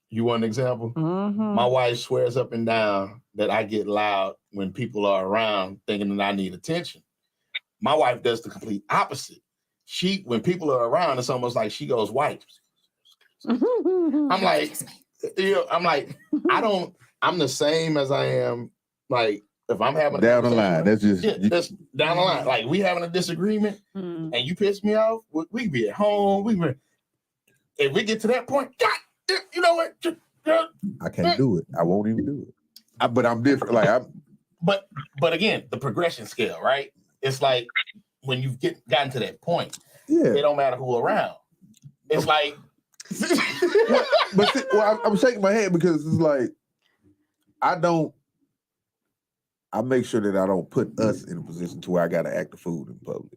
C: you want an example?
D: Mm-hmm.
C: My wife swears up and down that I get loud when people are around, thinking that I need attention. My wife does the complete opposite. When people are around, it's almost like she goes white. I'm like, I'm the same as I am. Like, if I'm having
B: down the line, that's
C: down the line. Like, we having a disagreement and you piss me off, we be at home. If we get to that point, God, you know what?
B: I can't do it. I won't even do it. But I'm different. Like
C: But again, the progression scale, right? It's like when you've gotten to that point, it don't matter who around. It's like,
B: I'm shaking my head because it's like I make sure that I don't put us in a position to where I got to act the fool in public.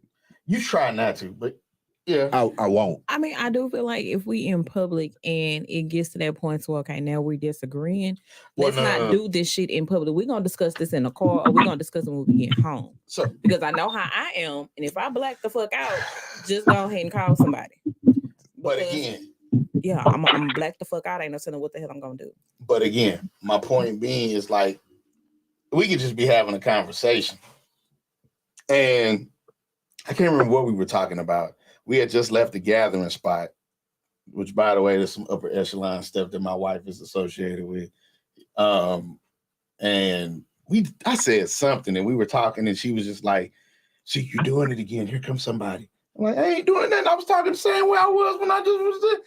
C: You try not to, but yeah,
B: I won't.
A: I mean, I do feel like if we in public and it gets to that point, so okay, now we're disagreeing. Let's not do this shit in public. We're gonna discuss this in the car, or we're gonna discuss it when we get home.
C: So,
A: because I know how I am, and if I black the fuck out, just go ahead and call somebody.
C: But again,
A: yeah, I'm black the fuck out. Ain't no telling what the hell I'm gonna do.
C: But again, my point being is like, we could just be having a conversation, and I can't remember what we were talking about. We had just left the gathering spot, which, by the way, there's some upper echelon stuff that my wife is associated with. And I said something, and we were talking, and she was just like, "See, you're doing it again. Here comes somebody." I'm like, I ain't doing that. I was talking the same way I was when I just was there.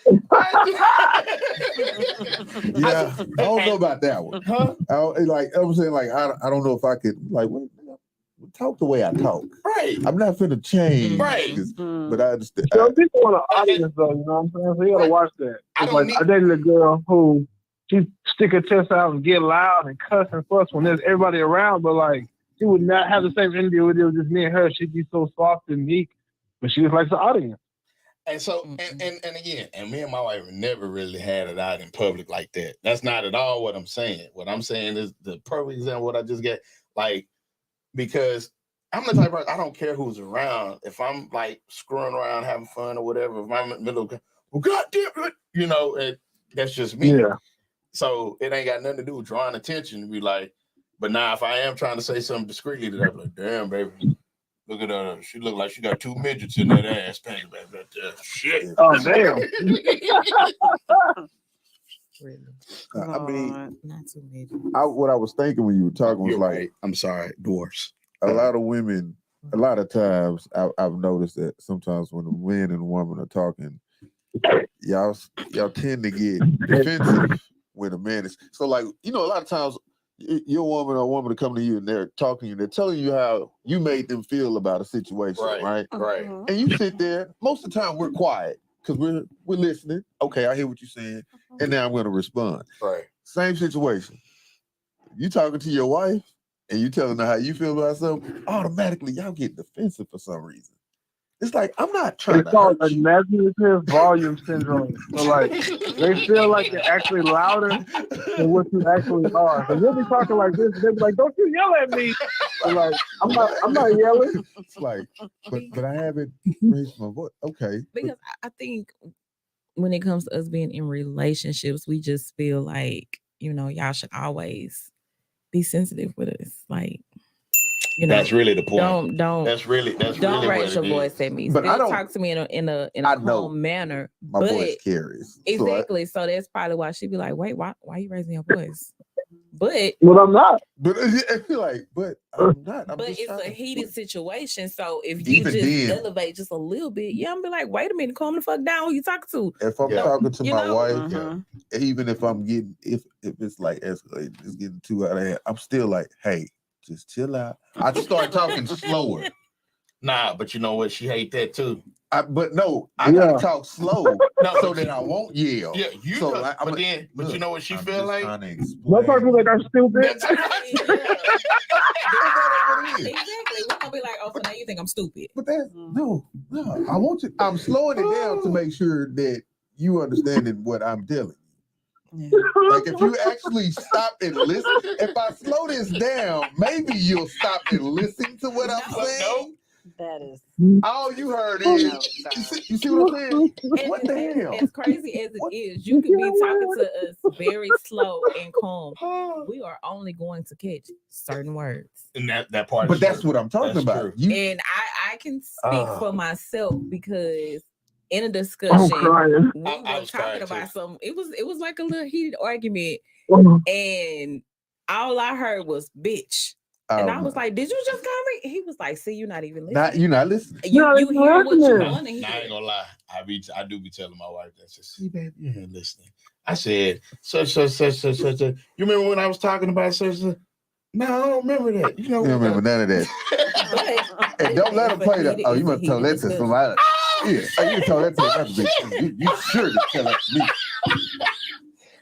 B: Yeah, I don't know about that one.
C: Huh?
B: I'm saying, like, I don't know if I could, like, talk the way I talk.
C: Right.
B: I'm not finna change.
C: Right.
B: But I understand.
E: So people in the audience, though, you know what I'm saying? So you gotta watch that. I dated a girl who she stick her chest out and get loud and cuss and fuss when there's everybody around, but like she would not have the same energy with it was just me and her. She'd be so soft and meek, but she was like the audience.
C: And so, and again, and me and my wife never really had it out in public like that. That's not at all what I'm saying. What I'm saying is the perfect example of what I just get, like, because I'm the type of person, I don't care who's around. If I'm like screwing around, having fun or whatever, if I'm in the middle of, well, goddamn it, you know, that's just me.
E: Yeah.
C: So it ain't got nothing to do with drawing attention to be like, but now if I am trying to say something discreetly, that I'm like, damn, baby. Look at her. She look like she got 2 midgets in that ass. Baby, right there. Shit.
E: Oh, damn.
A: Really.
B: I mean,
A: Not too many.
B: what I was thinking when you were talking was
C: You're
B: like,
C: right. I'm sorry, dwarfs.
B: a lot of women, a lot of times I've noticed that sometimes when a man and a woman are talking, y'all tend to get defensive when a man is so like, you know, a lot of times your woman or a woman to come to you and they're talking to you, they're telling you how you made them feel about a situation, right?
C: Right.
B: And you sit there, most of the time we're quiet because we're listening. Okay, I hear what you're saying, and now I'm going to respond.
C: Right.
B: Same situation. You talking to your wife and you telling her how you feel about something, automatically y'all get defensive for some reason. It's like, I'm not trying
E: It's
B: to
E: called
B: hurt you.
E: imaginative volume syndrome. So like they feel like they're actually louder than what you actually are. So you'll be talking like this, they'll be like, "Don't you yell at me!" So like, I'm not yelling.
B: It's like, but I haven't raised my voice. Okay.
A: Because I think when it comes to us being in relationships, we just feel like, you know, y'all should always be sensitive with us. Like, you know,
C: That's really the point.
A: Don't
C: That's really
A: raise
C: what
A: your
C: it
A: voice
C: is.
A: at me.
B: But I
A: Still
B: don't-
A: talk to me in a
B: I know
A: calm manner.
B: My
A: but
B: voice carries.
A: exactly. So that's probably why she'd be like, "Wait, why you raising your voice?" But
E: But I'm not.
B: But I feel like, but I'm not. I'm
A: but
B: just
A: it's
B: trying
A: a
B: to-
A: heated situation. So if you
B: Even
A: just
B: then-
A: elevate just a little bit, yeah, I'm be like, wait a minute, calm the fuck down. Who you talking to?
B: If I'm
C: Yeah.
B: talking to
A: You
B: my
A: know?
B: wife, even if I'm getting, if it's like escalating, it's getting too out of hand, I'm still like, hey, just chill out. I just start talking slower.
C: Nah, but you know what? She hate that too.
B: But no, I
E: Yeah.
B: gotta talk slow
C: No,
B: so that I won't yell.
C: Yeah, you
B: So,
C: know,
B: like, I'm
C: but
B: like,
C: then, but you
B: look,
C: know what she
B: I'm
C: feel
B: just
C: like?
B: trying to explain.
E: Don't talk to me like I'm stupid.
C: That's right.
A: Exactly. We're gonna be like, oh, so now you think I'm stupid.
B: But that's no. I want you. I'm slowing it down to make sure that you understanding what I'm telling you. Like if you actually stop and listen, if I slow this down, maybe you'll stop and listen to what I'm
A: No,
B: saying.
D: That is
B: All you heard
D: no,
B: is,
D: sir.
B: you see what I'm saying?
A: And
B: What the hell?
A: As crazy as it
B: What?
A: is, you could be talking to us very slow and calm. We are only going to catch certain words.
C: And that part.
B: But
C: is
B: that's
C: true.
B: what I'm talking
C: That's
B: about.
C: true.
B: You,
A: And I can speak for myself because in a
E: I'm
A: discussion,
E: crying.
A: we
C: I
A: were
C: was crying
A: talking
C: too.
A: about something. It was like a little heated argument, and all I heard was "bitch," and I was like, "Did you just call me?" He was like, "See, you're not even listening.
B: you're not listening.
A: You
E: No,
A: hear what you
E: listening.
A: want to
C: Nah, I ain't
A: hear."
C: gonna lie. I do be telling my wife that. See, baby, you ain't listening. I said, such. You remember when I was talking about such? No, I don't remember that. You know,
B: You don't remember none of that.
A: But
B: And don't let them play that. Oh, you must tell that to
A: somebody.
B: somebody else. Yeah, oh, you told that to another bitch. You sure to tell that to me.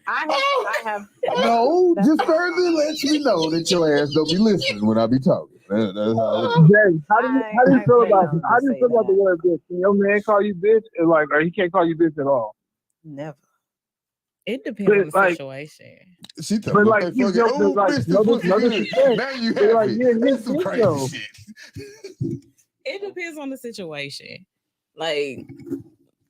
D: I have
B: No, just further lets me know that your ass don't be listening when I be talking. That's how it is.
E: Jay, how do you
D: I
E: feel
D: pay
E: about
D: them
E: how
D: to
E: do you
D: say
E: feel about the
D: that.
E: word bitch? Can your man call you bitch? And like, or he can't call you bitch at all?
D: never.
A: It depends on the
E: Like-
A: situation.
B: She told
E: But
B: me,
E: like,
B: they
E: you
B: fucking,
E: know,
B: oh,
E: like,
B: bitch,
E: no
B: this pussy good.
E: disrespect.
B: Now you
E: They're
B: have
E: like,
B: it.
E: yeah,
B: That's some
E: bitch,
B: crazy
E: though.
B: shit.
A: It depends on the situation. Like,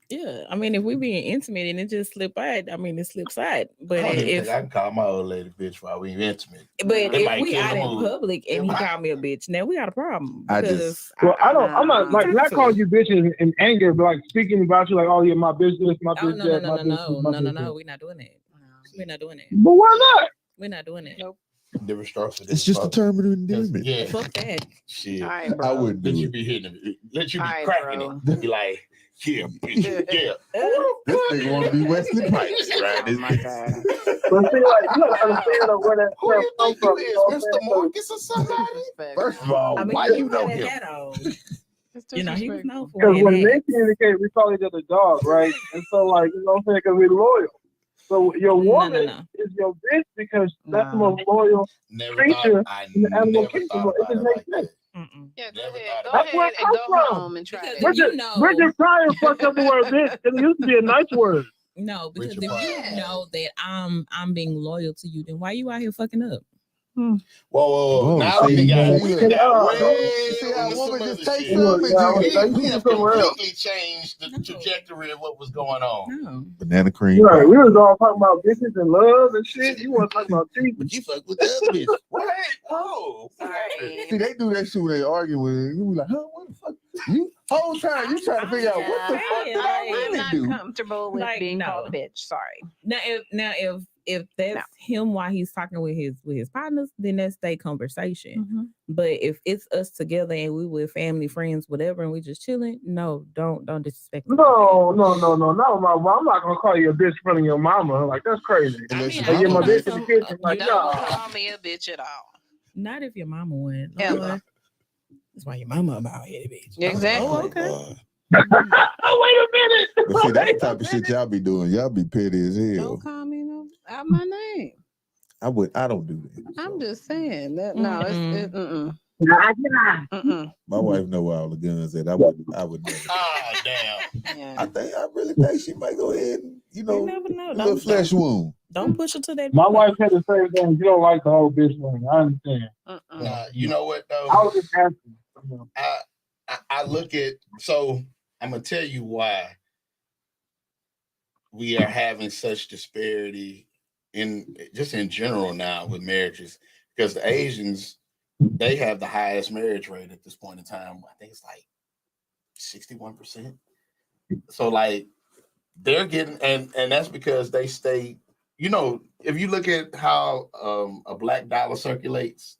A: yeah, I mean, if we being intimate and it just slip out, I mean, it slips out. But
C: I don't even
A: if
C: think I can call my old lady bitch while we intimate.
A: but
C: It
A: if
C: might
A: we
C: kill
A: out
C: the
A: in
C: mood.
A: public and he called me a bitch, now we got a problem.
B: I just-
A: Because
E: Well, I'm not like not
A: to.
E: calling you bitch in anger, but like speaking about you like, oh yeah, my bitch this, my
A: Oh,
E: bitch
A: no,
E: that,
A: no,
E: my
A: no,
E: bitch
A: no,
E: this, my
A: no, no,
E: bitch
A: no.
E: that.
A: We're not doing that. We're not doing that.
E: But why not?
A: We're not doing that.
D: Nope.
C: Different strokes for
B: It's
C: different
B: just
C: folks.
B: terminal endearment.
C: Yeah.
A: Fuck that.
C: Shit.
D: All right, bro.
B: I wouldn't
C: Let
B: do
C: you
B: it.
C: be hitting it. Let you be
D: All right,
C: cracking
D: bro.
C: it. Be like, yeah, bitch. Yeah.
B: This nigga want to be Wesley Pipes, right?
D: Oh my God.
E: But see, like you gotta understand where that
C: Who you
E: come
C: think
E: from.
C: you
E: You know what I'm
C: is,
E: saying?
C: Mr. Marcus or somebody?
B: First of all,
A: I mean,
B: why you know
A: had a
B: him?
A: hat on. You know, he was known for
E: Because when
A: wearing
E: they
A: hats.
E: communicate, we call each other dog, right? And so, like, you know what I'm saying? Because we're loyal. So your woman
A: No.
E: is your bitch because that's the
D: No.
E: most loyal.
C: Never
E: Creature
C: thought. I
E: in the animal
C: never
E: kingdom.
C: thought
E: It
C: about
E: just
C: it
E: makes
C: like that.
E: sense.
A: Mm-mm.
D: Yeah, go
C: Never
D: ahead.
C: thought
D: Go
C: about
E: That's where
D: ahead
E: it
D: and
E: comes
D: go
E: from.
D: home and try
A: Because
D: that.
A: if you
E: Richard,
A: know,
E: Richard Pryor fucked up the word bitch, and it used to be a nice word.
A: no, because
C: Richard
A: if
C: Pryor.
A: you know that I'm being loyal to you, then why you out here fucking up?
C: Whoa.
B: Whoa,
C: Now
B: see,
C: we got
B: see,
C: way
B: see how
C: into
B: a
C: some
B: woman
C: other
B: just takes
C: shit.
B: something and
E: Yeah,
B: just
E: now
C: We
E: you
C: have
E: see somewhere else.
C: completely changed the
A: No.
C: trajectory of what was going on.
A: No.
B: banana cream
E: Right,
B: pie.
E: we was all talking about bitches and love and shit. You want to talk about teeth?
C: But you fuck with the other bitch. Wait, whoa.
D: Sorry.
B: See, they do that shit when they argue with it. You be like, huh, what the fuck? You whole time you trying to figure out what the fuck did I
A: I'm
B: really
D: I'm not
B: do?
D: comfortable with
A: Like,
D: being
A: no.
D: called a bitch. Sorry.
A: Now if that's him while he's talking with his partners, then that's their conversation. But if it's us together and we with family, friends, whatever, and we just chilling, no, don't disrespect me like that.
E: No, not my mom. I'm not gonna call you a bitch in front of your mama. Like that's crazy.
A: I
B: Unless
A: mean,
B: your
E: I get my
B: mama
E: bitch
B: bitch.
E: in the kitchen. Like,
A: you
D: Don't
E: nah.
D: call me a bitch at all.
A: Not if your mama went.
D: Ever.
A: Lord, that's why your mama about headed bitch.
D: Exactly.
A: Oh, okay.
C: Lord.
E: Oh, wait a minute.
B: But see, that's
E: Wait
B: the
E: a
B: type of shit
E: minute.
B: y'all be doing. Y'all be petty as hell.
D: Don't call me out my name.
B: I don't do that.
D: I'm
B: so.
D: just saying that. No, it's mm-mm.
B: My wife know where all the guns at. I would never.
C: Ah, damn.
D: Yeah.
B: I really think she might go ahead and,
A: You
B: know,
A: never know.
B: a little flesh wound.
A: Don't push her to that.
E: My
A: point.
E: wife said the same thing. You don't like the whole bitch thing. I understand.
C: Nah, you know what though?
E: I was just asking.
C: I look at, so I'm gonna tell you why we are having such disparity in general now with marriages, because the Asians, they have the highest marriage rate at this point in time. I think it's like 61%. So like they're getting, and that's because they stay, if you look at how a black dollar circulates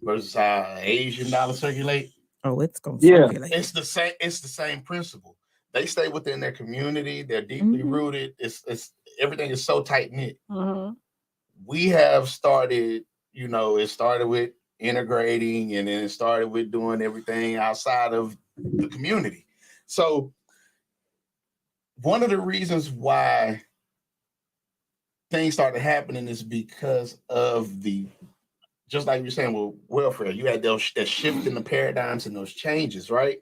C: versus how an Asian dollar circulate,
A: Oh, it's gonna
E: Yeah.
A: circulate.
C: it's the same principle. They stay within their community. They're deeply rooted. It's everything is so tight knit. We have started, it started with integrating, and then it started with doing everything outside of the community. So one of the reasons why things started happening is because of just like you're saying with welfare, you had that shift in the paradigms and those changes, right?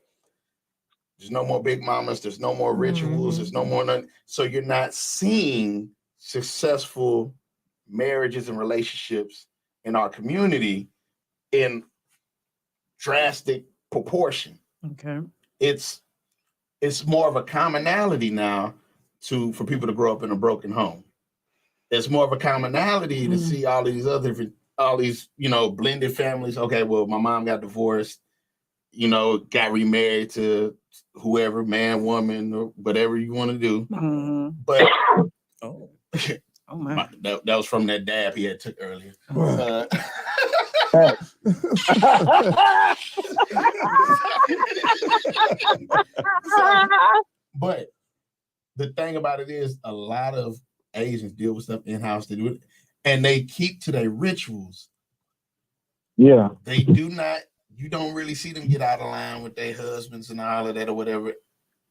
C: There's no more big mamas. There's no more rituals. There's no more none. So you're not seeing successful marriages and relationships in our community in drastic proportion.
D: Okay.
C: It's more of a commonality now for people to grow up in a broken home. It's more of a commonality to see all these blended families. Okay, well, my mom got divorced, got remarried to whoever, man, woman, or whatever you want to do. But
D: oh my,
C: that was from that dab he had took earlier. But the thing about it is, a lot of Asians deal with stuff in-house. They do it, and they keep to their rituals.
E: Yeah.
C: They do not. You don't really see them get out of line with their husbands and all of that or whatever.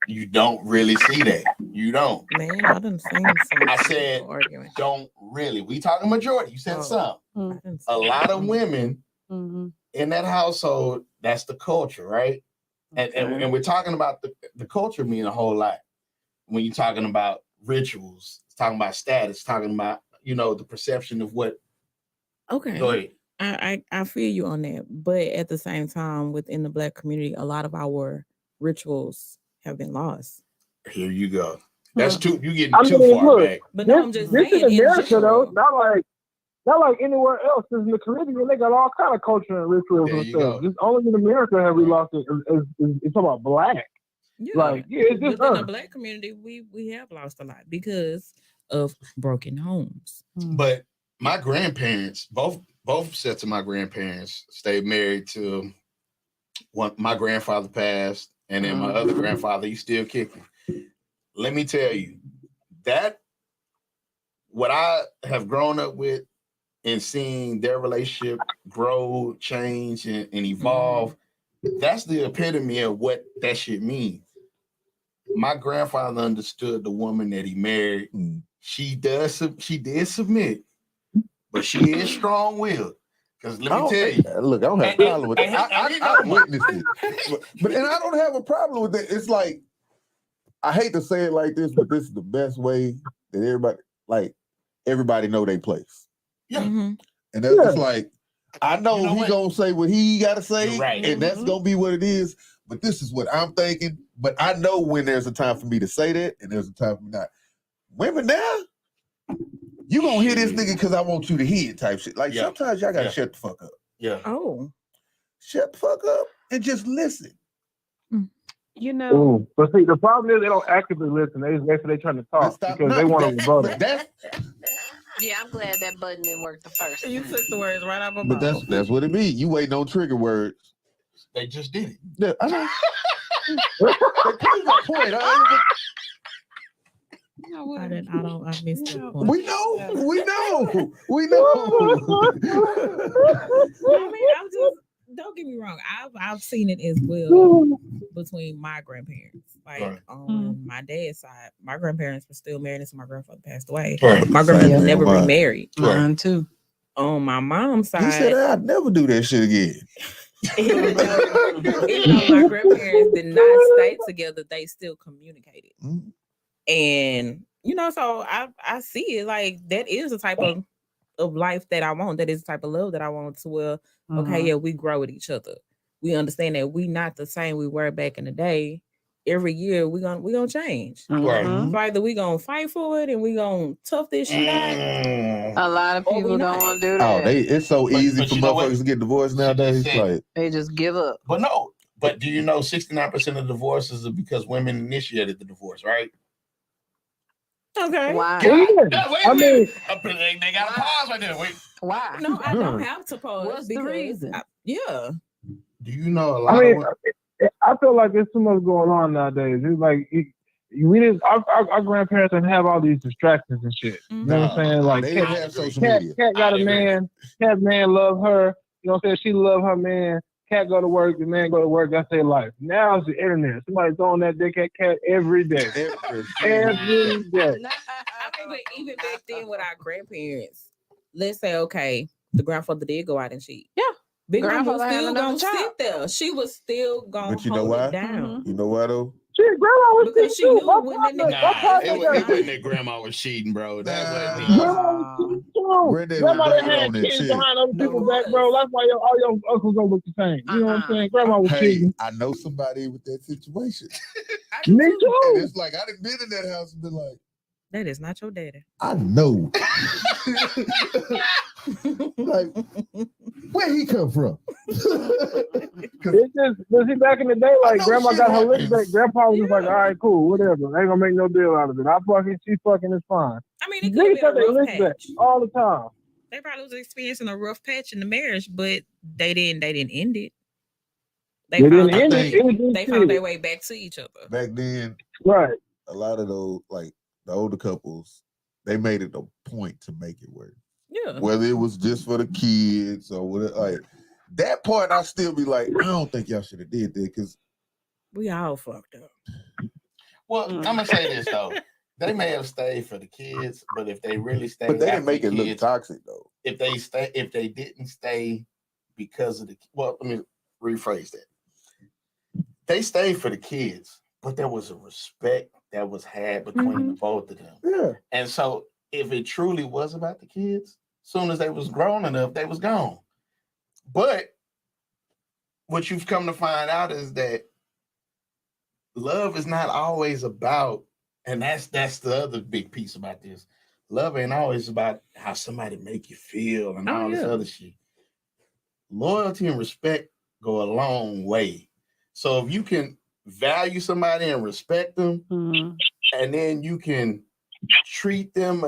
C: You don't really see that. You don't.
A: Man, I done seen some.
C: I said,
A: arguing.
C: Don't really. We talking majority. You said some. A lot of women in that household. That's the culture, right? And we're talking about the culture mean a whole lot. When you're talking about rituals, it's talking about status, talking about the perception of what.
A: Okay.
C: Go ahead.
A: I feel you on that, but at the same time, within the Black community, a lot of our rituals have been lost.
C: Here you go. That's too. You getting
E: I
C: too
E: mean,
C: far
E: look,
C: back.
A: But no, I'm just
E: this
A: saying.
E: is America,
A: in
E: though.
A: general.
E: Not like anywhere else. In the Caribbean, they got all kind of culture and rituals
C: There
E: and
C: you
E: stuff.
C: go.
E: Just only in America have we lost it. It's about black.
A: Yeah,
E: It's just
A: within
E: us.
A: the Black community, we have lost a lot because of broken homes.
C: But my grandparents, both sets of my grandparents, stayed married till my grandfather passed, and then my other grandfather, he's still kicking. Let me tell you, that what I have grown up with and seeing their relationship grow, change, and evolve, that's the epitome of what that shit means. My grandfather understood the woman that he married. She did submit, but she is strong-willed. Because let me tell you.
B: Look, I don't have a problem with
C: And-
B: that.
C: and-
B: I witnessed it. But and I don't have a problem with it. It's like, I hate to say it like this, but this is the best way that everybody know their place.
C: Yeah.
A: Mhm.
B: And that's just like, I know,
C: You know
B: he
C: what?
B: gonna say what he gotta say,
C: You're right.
B: and that's gonna be what it is. But this is what I'm thinking. But I know when there's a time for me to say that, and there's a time for me not. Women now, you gonna hear this nigga because I want you to hear it type shit. Like,
C: Yeah.
B: sometimes y'all gotta
C: Yeah.
B: shut the fuck up.
C: Yeah.
A: Oh.
B: Shut the fuck up and just listen.
D: You know,
E: Ooh. But see, the problem is they don't actively listen. They trying to
B: Let's
E: talk
B: stop.
E: because
B: No,
E: they want to
B: that-
E: rebuttal.
B: but that's
D: yeah, I'm glad that button didn't work the first
A: You
D: time.
A: took the words right out of my
B: but
A: mouth.
B: that's what it means. You waiting on trigger words.
C: They just did it.
B: Yeah, I know. But prove my point.
D: You know what?
A: I missed the point.
B: We know.
A: I mean, I'm just, don't get me wrong. I've seen it as well between my grandparents. Like
C: Right.
A: on my dad's side, my grandparents were still married until my grandfather passed away.
C: Right.
A: My grandmother
B: Same
A: never
B: with mine.
A: remarried.
D: Mine too.
A: On my mom's
B: He said
A: side,
B: I'd never do that shit again.
A: even though my grandparents did not stay together, they still communicated.
B: Mhm.
A: And so I see it like that is the type of life that I want. That is the type of love that I want. To where okay, yeah, we grow with each other. We understand that we not the same we were back in the day. Every year we gonna change.
C: Right.
A: So either we gonna fight for it and we gonna tough this shit out.
D: A lot of
A: Or we
D: people don't
A: not.
D: want to do
B: Oh,
D: that.
B: it's so
C: But-
B: easy
C: but
B: for
C: you know what?
B: motherfuckers to get divorced nowadays.
C: said-
B: Like,
D: They just give up.
C: But no. But do you know 69% of divorces are because women initiated the divorce, right?
A: Okay.
D: Why?
E: Yeah.
C: No, wait,
E: I mean,
C: they got a pause right there. Wait.
D: Why?
A: No, I don't have to pause.
D: What's the
A: because
D: reason?
C: Do you know a lot
E: I mean,
C: of
E: I feel like there's too much going on nowadays. It's like we didn't. Our grandparents didn't have all these distractions and shit. You know what I'm saying? Like,
B: they didn't have social
E: Cat
B: media.
E: got
C: I
E: a
C: agree.
E: man. Cat man love her. You know what I'm saying? She love her man. Cat go to work. The man go to work. That's their life. Now it's the internet. Somebody's throwing that dick at Cat every day. Every day.
A: I mean, but even back then with our grandparents, let's say, okay, the grandfather did go out and cheat.
D: Yeah.
A: Big grandma was
D: Grandfather had
A: still
D: another
A: gonna sit
D: child.
A: there. She was still gonna
B: But you know
A: hold
B: why?
A: it down.
B: You know why though?
E: Shit, grandma was
A: Because she
E: cheating
A: knew
E: too. My
A: when that
E: partner,
A: nigga-
E: my
C: Nah,
E: partner
C: it
E: got-
C: wasn't that grandma was cheating, bro. That wasn't
B: Nah.
C: it.
E: Grandma was cheating too.
B: Granddad
E: Grandma
B: was
E: done
B: bragging on
E: had
B: that
E: kids
B: shit.
E: behind other
A: No,
E: people's
A: it
E: back, bro.
A: was.
E: That's why all your uncles don't look the same. You know what I'm saying? Grandma was
B: Hey,
E: cheating.
B: I know somebody with that situation.
A: I do
E: Me
A: too.
B: And
E: too.
B: it's like, I done been in that house and been like,
A: That is not your daddy.
B: I know. Like, where he come from?
E: It's just, but see, back in the day, like
B: know
E: grandma
B: shit
E: got her lick
B: happens.
E: back. Grandpa was just like,
A: Yeah.
E: all right, cool, whatever. Ain't gonna make no deal out of it. She fucking is fine.
A: I mean, it could
E: Niggas got
A: have been
E: their
A: a rough
E: lick back
A: patch.
E: all the time.
A: They probably was experiencing a rough patch in the marriage, but they didn't end it.
E: They didn't
B: end
E: end
B: it.
E: it.
A: They found their way back to each other.
B: Back then,
E: Right.
B: a lot of those, like the older couples, they made it a point to make it work.
A: Yeah.
B: Whether it was just for the kids or whatever, like that part, I still be like, I don't think y'all should have did that because
A: We all fucked up.
C: Well, I'm gonna say this though. They may have stayed for the kids, but if they really stayed,
B: but they didn't
C: after
B: make
C: the
B: it look
C: kids,
B: toxic though.
C: if they didn't stay because of the let me rephrase that. They stayed for the kids, but there was a respect that was had between the both of them.
B: Yeah.
C: And so if it truly was about the kids, soon as they was grown enough, they was gone. But what you've come to find out is that love is not always about, and that's the other big piece about this. Love ain't always about how somebody make you feel and all this other shit. Loyalty and respect go a long way. So if you can value somebody and respect them, and then you can treat them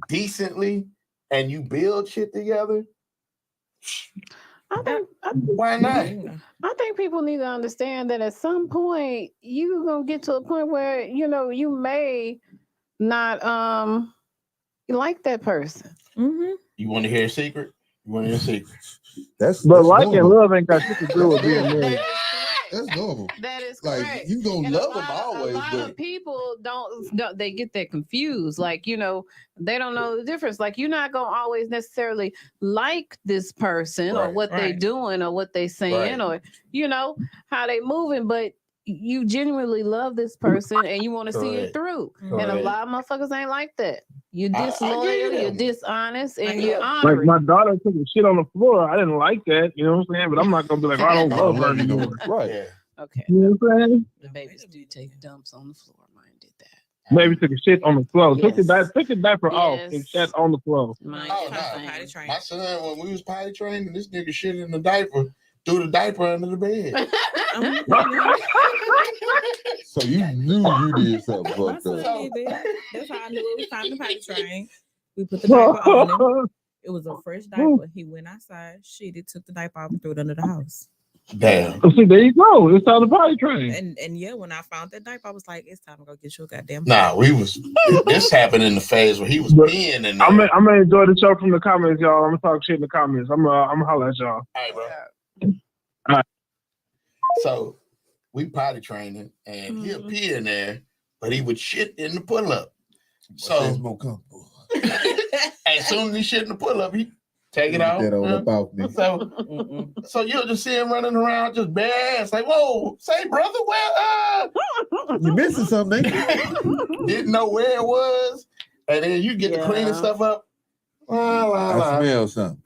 C: decently and you build shit together, why not?
D: I think people need to understand that at some point you're gonna get to a point where you may not like that person.
A: Mm-hmm.
C: You want to hear a secret? You want to hear a secret?
B: That's
E: But
B: that's
E: like and
B: normal.
E: love ain't got shit to do with being married.
B: That's normal.
D: That is
B: Like
D: correct.
B: you gonna
D: And
B: love them always,
D: a lot
B: but
D: of people don't they get that confused. Like, you know, they don't know the difference. Like, you're not gonna always necessarily like this person or
C: Right,
D: what they
A: right.
D: doing or what they saying
C: Right.
D: or, you know, how they moving, but you genuinely love this person and you want to see it
C: Correct.
D: through. And a
C: Correct.
D: lot of motherfuckers ain't like that. You're
C: I
D: disloyal,
C: get
D: you're
C: them.
D: dishonest, and
A: I
D: you're
A: get-
E: Like
D: honoring.
E: my daughter took a shit on the floor. I didn't like that, you know what I'm saying? But I'm not gonna be like, I don't
B: I
E: love her
B: love you
E: anymore.
B: no- right.
C: Yeah.
D: Okay.
E: You know what I'm saying?
D: The babies do take dumps on the floor. Mine did that.
E: Baby took a shit on the floor. Took the
D: Yes.
E: diaper off and
D: Yes.
E: shat on the floor.
D: Mine
C: Oh,
D: did the
C: nah.
A: Potty
D: same.
A: train.
C: My son, when we was potty training, this nigga shit in the diaper, threw the diaper under the bed.
B: So you knew you did something
A: My
B: fucked
A: son
B: up.
A: did that. That's how I knew it was time to potty train. We put the diaper on him. It was a fresh diaper. He went outside, shit, took the diaper off and threw it under the house.
C: Damn.
E: See, there you go. It's time to potty train.
A: And yeah, when I found that diaper, I was like, it's time to go get your goddamn
C: Nah, this happened in the phase where he was
E: But
C: peeing in there.
E: I'm gonna enjoy the show from the comments, y'all. I'm gonna talk shit in the comments. I'm gonna holler at y'all.
C: All right, bro.
E: All right.
C: So we potty training, and he'll pee in there, but he would shit in the pull up.
B: So it's
C: So
B: more comfortable.
C: as soon as he shit in the pull up, he take it
B: Get
C: out.
B: that on up off me.
C: So you'll just see him running around just bare ass, like, whoa, say brother, where
B: You missing something, ain't you?
C: didn't know where it was, and then you get the cleaning
D: Yeah.
C: stuff up. La, la,
B: I
C: la.
B: smell something.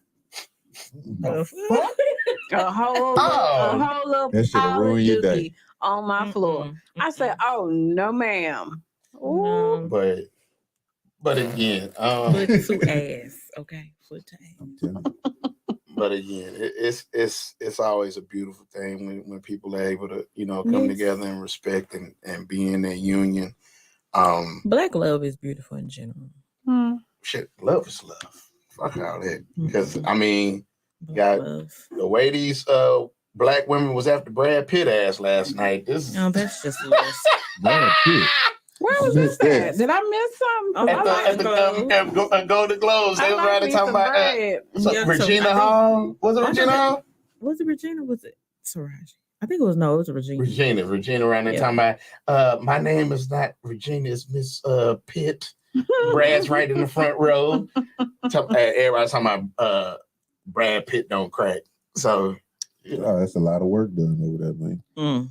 D: A whole
C: Oh.
D: little
B: That should've
D: pile of
B: ruined your day.
D: dookie on my floor. I said, "Oh no, ma'am." Ooh.
C: But again,
A: foot to ass. Okay, foot to ass.
B: I'm telling you.
C: but again, it's always a beautiful thing when people are able to, you know, come
A: Yes.
C: together and respect and be in that union.
A: Black love is beautiful in general.
D: Hmm.
C: Shit, love is love. Fuck all that. Because I mean,
A: Black
C: Got-
A: love.
C: the way these black women was after Brad Pitt ass last night. This is
A: No, that's just less.
B: Brad Pitt.
D: Where was
B: Missed
D: this
B: that.
D: at? Did I miss something?
A: Oh,
C: at the,
A: like
C: at the Golden Globes. They
D: I
C: was
D: like
C: right
D: me
C: talking
D: some
C: about
D: bread.
C: so
A: Yeah, so
C: Regina
A: I think-
C: Hall. Was it
A: I
C: Regina
A: think-
C: Hall?
A: Was it Regina? Was it Taraji? I think it was no, it was Regina.
C: Regina around there
A: Yeah.
C: talking about my name is not Regina, it's Miss Pitt. Brad's right in the front row. Everybody's talking about Brad Pitt don't crack. So
B: Oh, that's a lot of work done over that, man.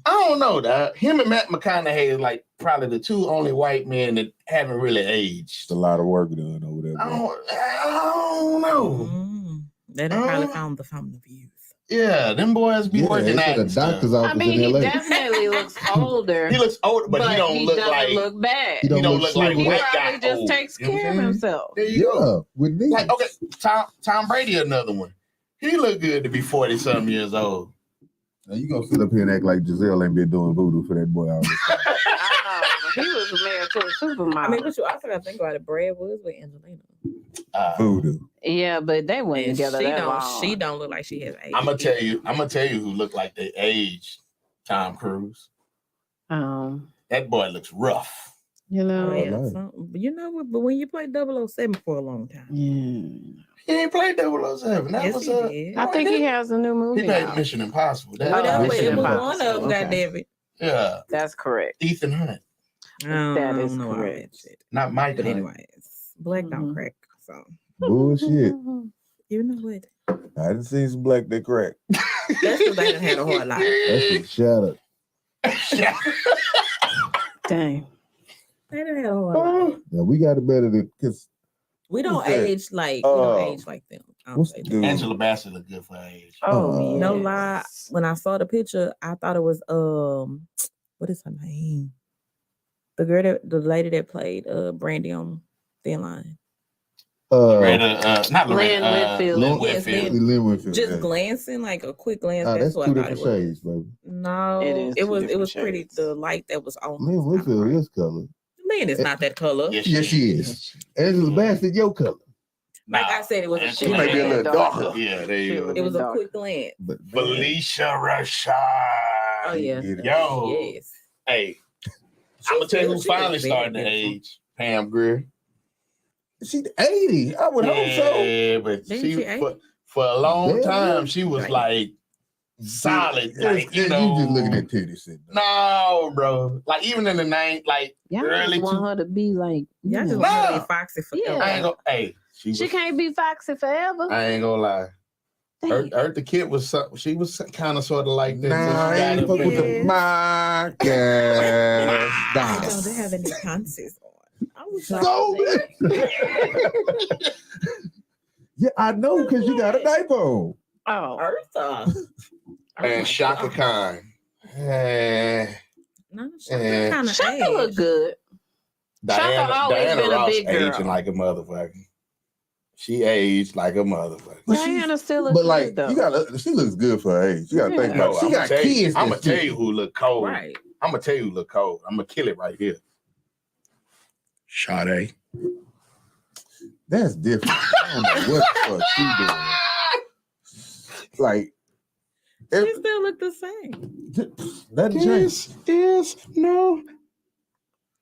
C: I don't know that him and Matt McConaughey is like probably the two only white men that haven't really aged.
B: It's a lot of work done over there,
C: I
B: man.
C: don't know.
A: They done probably found the fountain of youth.
C: Yeah, them boys be
B: Yeah,
C: working
B: they
C: out.
B: said a
C: and stuff.
B: doctor's
D: I
B: office
D: mean,
B: in
D: he
B: LA.
D: definitely looks older.
C: He looks older, but he don't look
D: doesn't
C: like
D: look bad.
B: He
C: he don't
B: look
C: look like
B: shriveled
D: He
B: up.
C: white guy.
D: probably just
C: old.
D: takes
C: You know what
D: care
C: I'm
D: of
C: saying?
D: himself.
C: There you go.
B: Yeah, with these.
C: Like, okay, Tom Brady, another one. He look good to be 40-something years old.
B: Now you gonna sit up here and act like Giselle ain't been doing voodoo for that boy all this time.
D: I know. He was married to a supermodel.
A: I mean, but you also got to think about it. Brad was with Angelina.
B: Voodoo.
D: Yeah, but they went
A: And
D: together
A: she
D: that
A: don't.
D: long.
A: She don't look like she has age.
C: I'm gonna tell you who look like they aged. Tom Cruise. That boy looks rough.
D: You know.
A: Oh, yeah,
B: Right.
A: but you know what? But when you play 007 for a long time,
D: Yeah.
C: He ain't played 007. That
A: yes,
C: was
A: he did.
D: I think he has a new movie
C: He played
D: now.
C: Mission Impossible. That-
D: Oh,
A: Whatever,
D: Mission
A: it was
D: Impossible.
A: one of them.
D: Okay.
A: Goddamn it!
C: yeah,
D: That's correct.
C: Ethan Hunt,
D: That is
A: know all
D: correct.
A: that shit.
C: not Mike
A: But
C: Hunt.
A: anyways, black don't
D: Mhm.
A: crack. So
B: Bullshit.
A: you know what?
B: I done seen some black that crack.
A: That's because they done had a hard life.
B: That's a shout out.
D: Dang.
A: They done had a hard life.
B: Now we got it better than because
A: We don't
B: Who's that?
A: age like we don't age like them. I'll
B: what's
A: say
B: the
A: that.
B: dude?
C: Angela Bassett look good for her age.
D: Oh,
A: No
D: yes.
A: lie, when I saw the picture, I thought it was what is her name? The lady that played Brandy on Thin Line.
C: Not
D: Lynn
C: Loretta,
D: Whitfield.
C: Lynn
A: Yes,
C: Whitfield.
B: Lynn Whitfield.
A: Just
B: yeah.
A: glancing, like a quick glance.
B: Ah, that's
A: what
B: two
A: I thought
B: different
A: it was.
B: shades, baby.
A: No,
D: It is
A: it
D: two
A: was
D: different
A: pretty.
D: shades.
A: The light that was on.
B: Lynn
A: was kinda
B: Whitfield
A: bright.
B: is color.
A: Lynn is not that color.
C: Yes,
B: Yes, she is. Angela Bassett, your color.
A: Like I said, it was a
C: Angela
B: She
A: quick
B: may be a
A: glance.
B: little darker.
C: Yeah, there you
A: It
C: go.
A: was a
D: dark.
A: quick glance.
B: But
C: Felicia Rashad.
A: Oh yeah.
C: Yo.
A: Yes.
C: Hey, I'm gonna tell you who
A: She
C: finally
A: was very
C: starting to
A: beautiful.
C: age. Pam Grier.
B: she's 80. I would hope so.
C: Yeah, but
A: Didn't she age?
C: for a long
B: Damn.
C: time she was
A: Right.
C: like solid.
B: Yeah,
C: Like, you know,
B: you just looking at titties. Sitting there.
C: no, bro. Like even in the night, like
D: Y'all
C: early
D: just want her to be like, you
A: Y'all just
D: know.
A: want her to
C: Nah.
A: be foxy forever.
D: Yeah.
C: I ain't gonna. Hey,
D: She can't be foxy forever.
C: I ain't gonna lie.
D: Damn.
C: Eartha Kitt was she was kind of sort of like that.
B: Nah, I ain't fuck with the my
A: I
B: gas.
A: don't have any tonsils on. I was like,
B: So yeah, I know because you got a diaper on.
D: Oh,
A: Eartha.
C: And Shaka Khan.
A: No,
C: Eh.
A: kind of
D: Shaka look good.
C: Diana,
D: always
C: Diana
D: been a
C: Ross
D: big girl.
C: aging like a motherfucker. She aged like a motherfucker.
B: But she's-
D: Diana still looks
B: But like,
D: good though.
B: you got, she looks good for her age. You got to think
D: Yeah.
B: about it. She got kids.
C: I'm gonna
B: that's
C: tell you
B: 50.
C: who look cold.
A: Right.
C: I'm gonna tell you who look cold. I'm gonna kill it right here. Sade.
B: That's different. I don't know what the fuck she doing. Like,
A: She still look the same.
B: nothing changed.
C: There's no.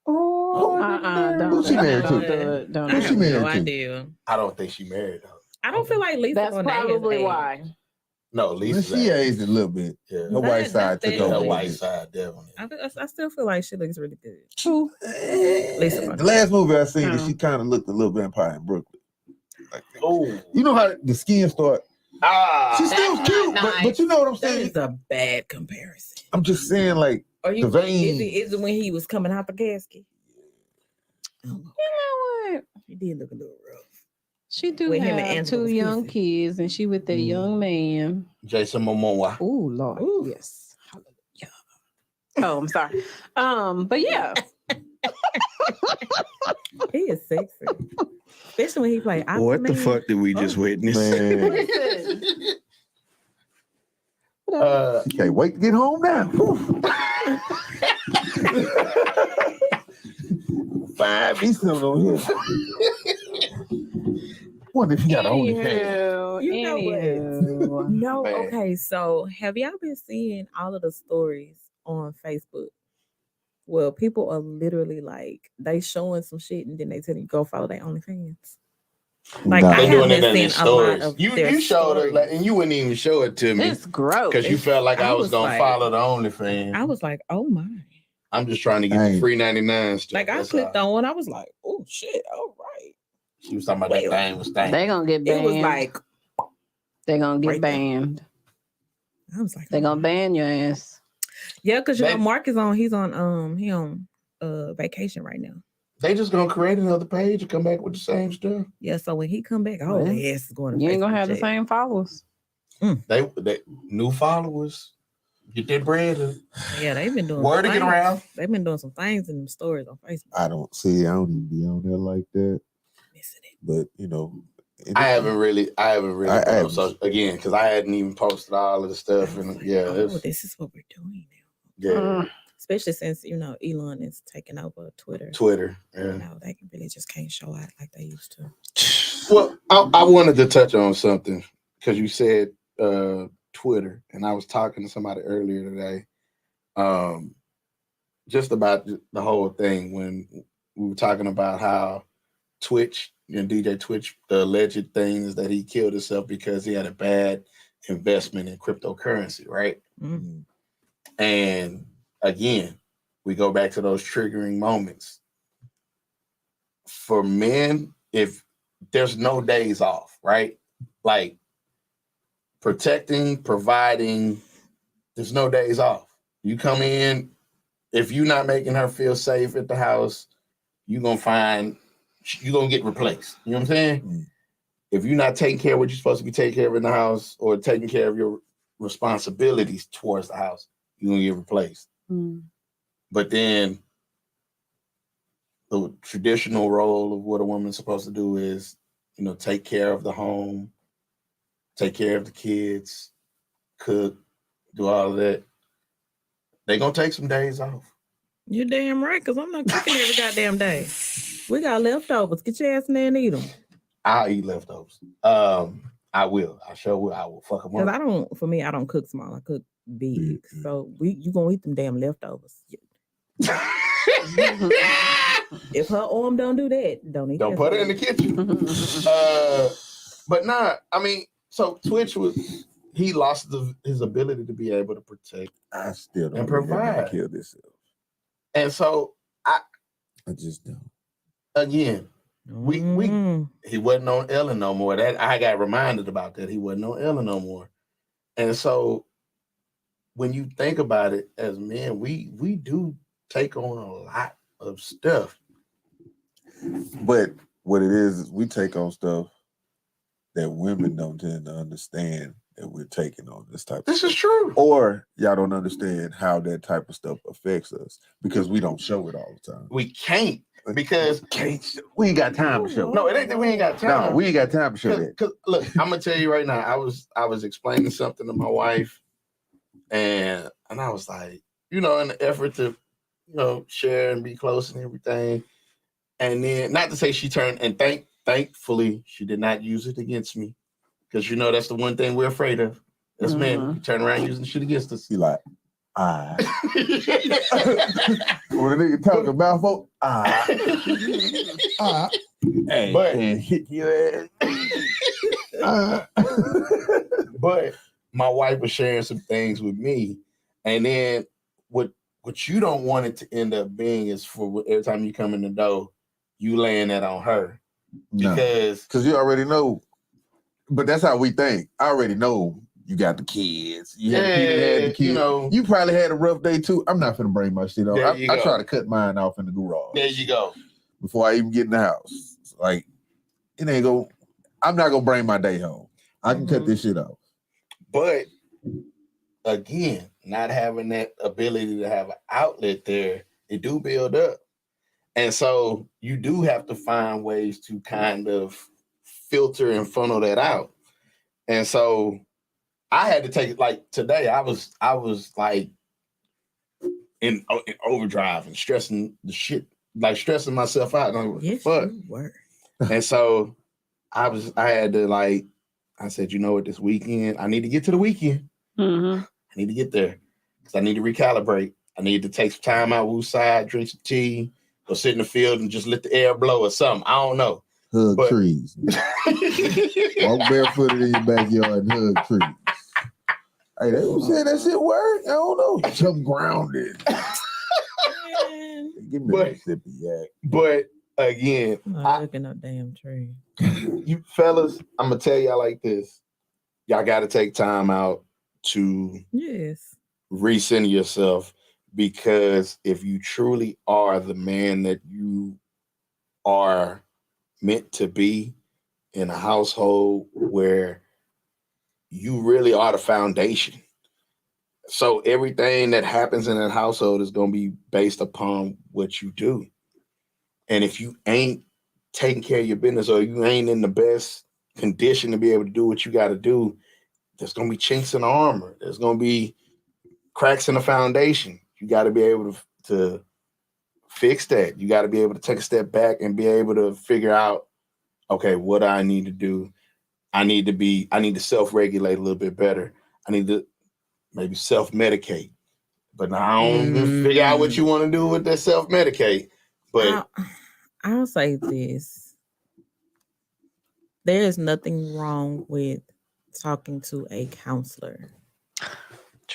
D: Don't
B: Who she married
D: don't
B: to?
D: do it. Don't
A: I
B: Who
D: do
B: she
A: have
D: it.
B: married
A: no
B: to?
A: idea.
C: I don't think she married though.
A: I don't feel like Lisa
D: That's
A: Bonet has
D: probably
A: aged.
D: why.
C: No,
B: Well,
C: Lisa.
B: she aged a little bit.
C: Yeah.
B: Her white side took
C: Yeah,
B: over.
C: her
B: a
C: white
B: bit.
C: side definitely.
A: I still feel like she looks really good.
B: True.
A: Lisa Bonet.
B: The last movie I seen,
D: Oh.
B: she kind of looked a little vampire in Brooklyn. Like,
C: Oh.
B: you know how the skin start? She's still
D: That's
B: cute,
D: not
B: but you know what I'm
A: That
B: saying?
A: is a bad comparison.
B: I'm just saying, like,
A: Are you?
B: the vein.
A: Is it when he was coming out the casket? Oh,
D: You know what?
A: he did look a little rough.
D: She do
A: With him and
D: have
A: Angela
D: 2 young
A: Bassett.
D: kids, and she with that
B: Mm.
D: young man.
C: Jason Momoa.
D: Oh Lord,
A: Ooh.
D: yes. Hallelujah. Oh, I'm sorry. But yeah,
A: He is sexy, especially when he played Aquaman.
C: What the fuck did we just witness?
B: Man,
D: listen.
B: she can't wait to get home now. 5 be still on here. Wonder if you got OnlyFans.
A: You know what?
D: Anywho.
A: No,
C: Man.
A: okay. So have y'all been seeing all of the stories on Facebook? Well, people are literally like they showing some shit and then they tell you go follow their OnlyFans. Like
B: Nah.
A: I
C: They doing it
A: haven't
C: in their
A: seen a lot
C: stories.
A: of
C: You
A: their
C: showed it,
A: stories.
C: like, and you wouldn't even show it to me
D: It's gross.
C: because you felt like I was
A: was
C: gonna
A: like-
C: follow the OnlyFans.
A: I was like, oh my.
C: I'm just trying to get
B: Hey.
C: the free 99 stuff.
A: Like I
C: That's
A: clicked
C: all.
A: on one, I was like, oh shit, all right.
C: She was talking about that
A: Well,
C: thing was thing.
D: They gonna get
A: It
D: banned.
A: was like
D: They gonna get
A: right there.
D: banned.
A: I was like,
D: They gonna ban your ass.
A: yeah, because you know
C: They-
A: Mark is on. He's on. He on vacation right now.
C: They just gonna create another page and come back with the same stuff.
A: Yeah, so when he come back, oh,
D: Well,
A: the ass is going. To
D: You ain't gonna
A: Facebook
D: have the
A: check.
D: same followers.
C: They new followers. Get that bread.
A: Yeah, they've been doing.
C: Word to
A: some
C: get
A: things.
C: around.
A: They've been doing some things in them stories on Facebook.
B: I don't see. I don't even be on there like that.
A: Missing it.
B: But you know,
C: I haven't really
B: I
C: put on
B: haven't.
C: social again because I hadn't even posted all of the stuff
A: I was
C: and
A: like,
C: yeah,
A: oh,
C: it's,
A: this is what we're doing now.
C: yeah,
D: Mm.
A: Especially since Elon is taking over Twitter.
C: Twitter.
A: You
C: Yeah.
A: know, they really just can't show out like they used to.
C: Well, I wanted to touch on something because you said Twitter, and I was talking to somebody earlier today, just about the whole thing when we were talking about how Twitch and DJ Twitch, the alleged things that he killed himself because he had a bad investment in cryptocurrency, right?
A: Mm.
C: And again, we go back to those triggering moments. For men, if there's no days off, right? Like protecting, providing, there's no days off. You come in, if you're not making her feel safe at the house, you're gonna get replaced. You know what I'm saying?
B: Mm.
C: If you're not taking care of what you're supposed to be taking care of in the house or taking care of your responsibilities towards the house, you're gonna get replaced.
D: Mm.
C: But then the traditional role of what a woman's supposed to do is, take care of the home, take care of the kids, cook, do all of that. They're going to take some days off.
A: You're damn right, because I'm not cooking every goddamn day. We got leftovers. Get your ass in there and eat them.
C: I'll eat leftovers. I will. I sure will. I will fuck them
A: Because
C: up.
A: I don't cook small. I cook big. So you going to eat them damn leftovers. If her arm don't do that, don't eat
C: Don't
A: that
C: put it in
A: food.
C: the kitchen. But nah, I mean, so Twitch he lost his ability to be able to protect.
B: I still don't
C: And
B: believe that man
C: provide.
B: killed himself.
C: And so
B: I just don't.
C: again,
A: Mm.
C: he wasn't on Ellen no more. That I got reminded about that. He wasn't on Ellen no more. And so when you think about it as men, we do take on a lot of stuff.
B: But what it is we take on stuff that women don't tend to understand that we're taking on this type of
C: This
B: stuff.
C: is true.
B: Or y'all don't understand how that type of stuff affects us because we don't show it all the time.
C: We can't because
B: We ain't got time to show it.
C: no, it ain't that we ain't got time.
B: No, we ain't got time to show that.
C: Cause look, I'm gonna tell you right now. I was explaining something to my wife, and I was like, in the effort to, share and be close and everything. And then, not to say she turned, and thankfully she did not use it against me, because that's the one thing we're afraid of. As men, we turn around using shit against us.
B: He like, when a nigga talking about folk, hey,
C: But-
B: and hit your ass.
C: But my wife was sharing some things with me, and then what you don't want it to end up being is for every time you come in the door, you laying that on her,
B: No,
C: because
B: you already know. But that's how we think. I already know you got the kids. You had the kids. You probably had a rough day too. I'm not finna bring my shit on.
C: There
B: I
C: you go.
B: try to cut mine off in the garage.
C: there you go.
B: Before I even get in the house. Like, it ain't go. I'm not gonna bring my day home. I can cut this shit off.
C: But again, not having that ability to have an outlet there, it do build up. And so you do have to find ways to kind of filter and funnel that out. And so I had to take it, like today, I was like in overdrive and stressing the shit, like stressing myself out. And I'm like,
A: Yes,
C: fuck.
A: you were.
C: And so I had to I said, what, this weekend, I need to get to the weekend.
D: Mm-hmm.
C: I need to get there because I need to recalibrate. I need to take some time out, wooside, drink some tea, go sit in the field and just let the air blow or something. I don't know.
B: Hug
C: But-
B: trees. Walk barefooted in your backyard and hug trees. Hey, they was saying that shit work. I don't know. Something grounded. Give me
C: But-
B: that sippy yak.
C: But again,
A: I'm not looking up damn tree.
C: you fellas, I'm gonna tell y'all like this. Y'all got to take time out to
A: Yes.
C: recenter yourself, because if you truly are the man that you are meant to be in a household where you really are the foundation. So everything that happens in that household is going to be based upon what you do. And if you ain't taking care of your business, or you ain't in the best condition to be able to do what you got to do, there's going to be chinks in the armor. There's going to be cracks in the foundation. You got to be able to fix that. You got to be able to take a step back and be able to figure out, okay, what do I need to do? I need to self-regulate a little bit better. I need to maybe self-medicate. But now I don't figure out what you want to do with that self-medicate. But
A: I'll say this. There is nothing wrong with talking to a counselor.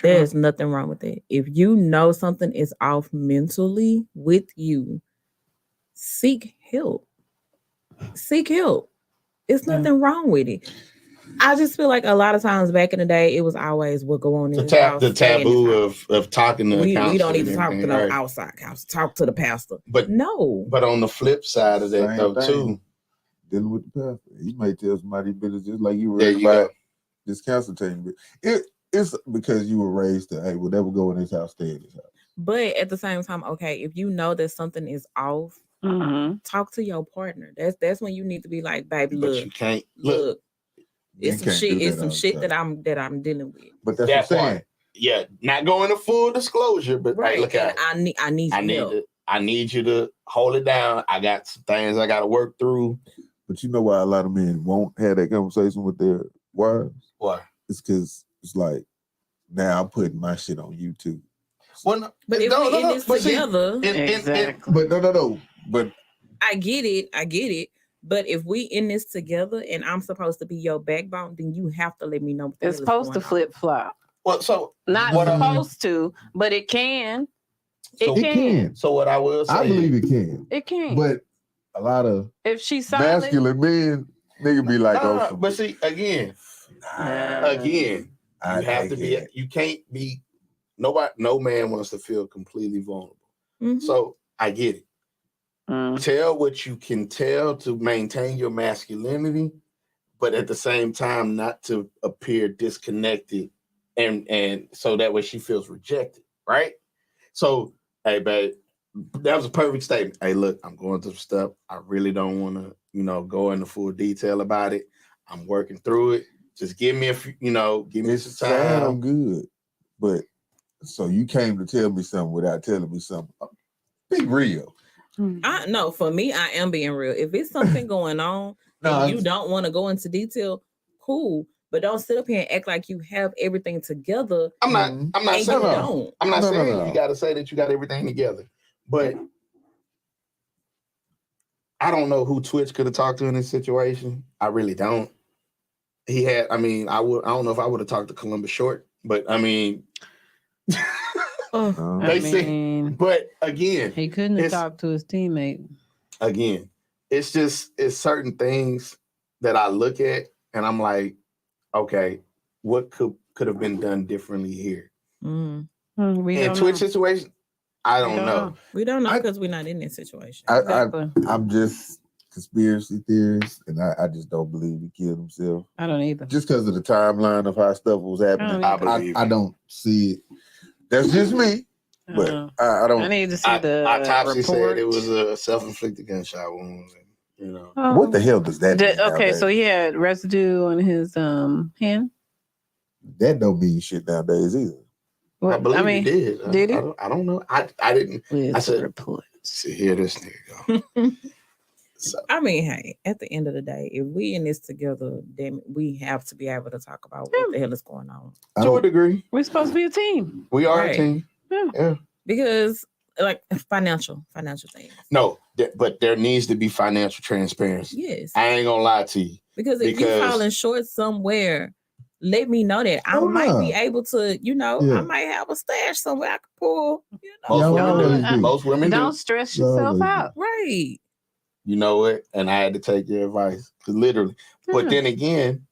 A: There's nothing wrong with it. If you know something is off mentally with you, seek help. Seek help. It's nothing wrong with it. I just feel like a lot of times back in the day, it was always what go on in his house,
C: the
A: stay in his
C: taboo
A: house.
C: of talking to a
A: we
C: counselor
A: don't need to
C: and
A: talk to
C: everything,
A: no
C: right?
A: outside counselor. Talk to the pastor.
C: But
A: No.
C: But on the flip side of that,
B: Same
C: though,
B: thing.
C: too,
B: Dealing with the pastor. He might tell somebody business just like you were
C: there
B: raised
C: you
B: by
C: go.
B: this counsel team. It's because you were raised to, hey, whatever go in this house, stay in this house.
A: But at the same time, okay, if you know that something is off, talk to your partner. That's when you need to be like, baby,
C: But
A: look,
C: you can't look.
A: it's some
B: can't do
A: shit. It's
B: that
A: some
B: all the
A: shit
B: time.
A: that I'm dealing with.
B: But that's
C: That
B: what I'm saying.
C: part. Yeah, not going to full disclosure, but
A: Right.
C: hey, look
A: And
C: out.
A: I need help.
C: I need you to hold it down. I got some things I got to work through.
B: But you know why a lot of men won't have that conversation with their wives?
C: What?
B: It's because it's like, now I'm putting my shit on YouTube.
C: Well, no,
A: But if we in this
C: but see,
A: together,
C: in-
D: Exactly.
B: But no. But
A: I get it. But if we in this together and I'm supposed to be your backbone, then you have to let me know. What the
D: It's
A: hell is
D: supposed to
A: going on.
D: flip flop.
C: Well, so
D: Not
C: what I-
D: supposed to, but it can.
C: So-
D: It
F: It
D: can.
F: can.
C: So what I will say,
F: I believe it can.
D: It can.
F: But a lot of
D: if she's solid,
B: Masculine men, nigga be like,
C: Nah,
B: oh,
C: but see, again, you
B: I
C: have to
B: take
C: be.
B: it.
C: You can't be. No man wants to feel completely vulnerable.
A: Mhm.
C: So I get it.
D: Mm.
C: Tell what you can tell to maintain your masculinity, but at the same time, not to appear disconnected, and so that way she feels rejected, right? So, hey, babe, that was a perfect statement. Hey, look, I'm going through stuff. I really don't want to, go into full detail about it. I'm working through it. Just give me a few, give me
B: It
C: some time.
B: sound good, but so you came to tell me something without telling me something. Be real.
A: I no, for me, I am being real. If it's something going on
B: No,
A: and you don't want to go into detail, cool. But don't sit up here and act like you have everything together.
C: I'm not
A: and
C: saying
A: you
B: no.
A: don't.
C: I'm not
B: No, no,
C: saying
B: no.
C: you got to say that you got everything together, but I don't know who Twitch could have talked to in this situation. I really don't. He had, I don't know if I would have talked to Columbus Short, but I mean,
A: Oh,
C: they say, but again,
D: he couldn't have
C: it's-
D: talked to his teammate.
C: it's certain things that I look at and I'm like, okay, what could have been done differently here?
A: mm.
D: We
C: In
D: don't
C: Twitch
D: know.
C: situation, I
D: We
C: don't
D: don't
C: know.
D: know.
A: We don't know
B: I-
A: because we're not in this situation.
D: Exactly.
B: I'm just conspiracy theorist, and I just don't believe he killed himself.
D: I don't either.
B: Just because of the timeline of how stuff was happening,
D: I
C: I believe
B: I
C: you.
B: don't see it. That's just me, but
D: Uh,
B: I
D: I
B: don't.
D: need to see the
C: Autopsy
D: report.
C: said it was a self-inflicted gunshot wound.
D: Oh.
B: What the hell does that mean?
D: Okay,
B: nowadays?
D: so he had residue on his hand.
B: That don't mean shit nowadays either.
C: I believe he did.
D: did he?
C: I don't know. I didn't
D: With
C: I said-
D: report.
C: see here. This nigga go. So,
A: I mean, hey, at the end of the day, if we in this together, then we have to be able to talk about what the hell is going on.
B: I
C: to a
B: don't,
C: degree,
D: We're supposed to be a team.
C: we are
A: Right.
C: a team.
A: Because like financial things.
C: No, but there needs to be financial transparency.
A: Yes.
C: I ain't gonna lie to you.
A: Because if you
C: Because-
A: falling short somewhere, let me know that. I
B: Oh,
A: might be
B: no.
A: able to,
B: Yeah.
A: I might have a stash somewhere I could pull.
C: Most
B: Y'all
C: women
B: always
C: do.
B: do.
C: Most women
D: Don't
C: do.
D: stress
B: Y'all
D: yourself
B: always do.
D: out.
A: Right.
C: You know it, and I had to take your advice, literally. But
D: Yeah.
C: then again,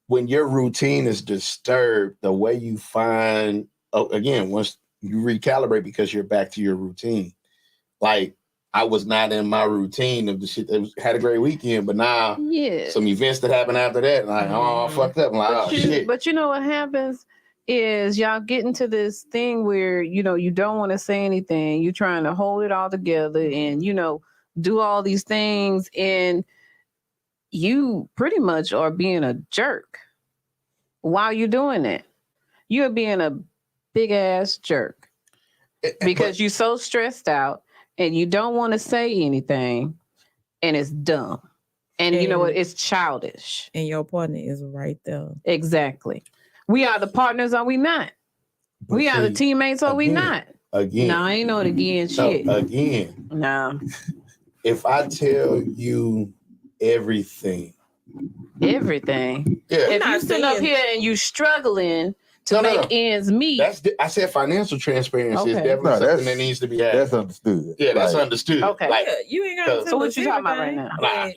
C: when your routine is disturbed, the way you find once you recalibrate because you're back to your routine. Like I was not in my routine of the shit that had a great weekend, but now
D: Yeah.
C: some events that happened after that, like oh
A: Mhm.
C: fucked up. I'm like, oh shit.
D: But you know what happens is y'all get into this thing where you don't want to say anything. You're trying to hold it all together and do all these things, and you pretty much are being a jerk while you're doing that. You're being a big ass jerk because you're so stressed out and you don't want to say anything, and it's dumb. And you know what?
A: And-
D: It's childish.
A: And your partner is right there.
D: Exactly. We are the partners, are we not?
C: But
D: We are the
C: see,
D: teammates, are we
C: again,
D: not?
C: again.
D: No, I ain't know it again. Shit.
C: Again,
D: No.
C: if I tell you everything,
D: Everything.
C: yeah,
D: If
A: not
D: you sitting up
A: saying-
D: here and you struggling to
C: No,
D: make ends meet,
C: I said financial transparency is
D: Okay.
C: definitely
B: No,
C: something
B: that's-
C: that needs to be had.
B: That's understood.
C: Yeah, that's
B: Like,
C: understood.
D: Okay.
C: Like,
A: Yeah, you ain't got to
C: So
A: tell
D: what
A: us
D: you talking about right
A: everything,
D: now?
A: but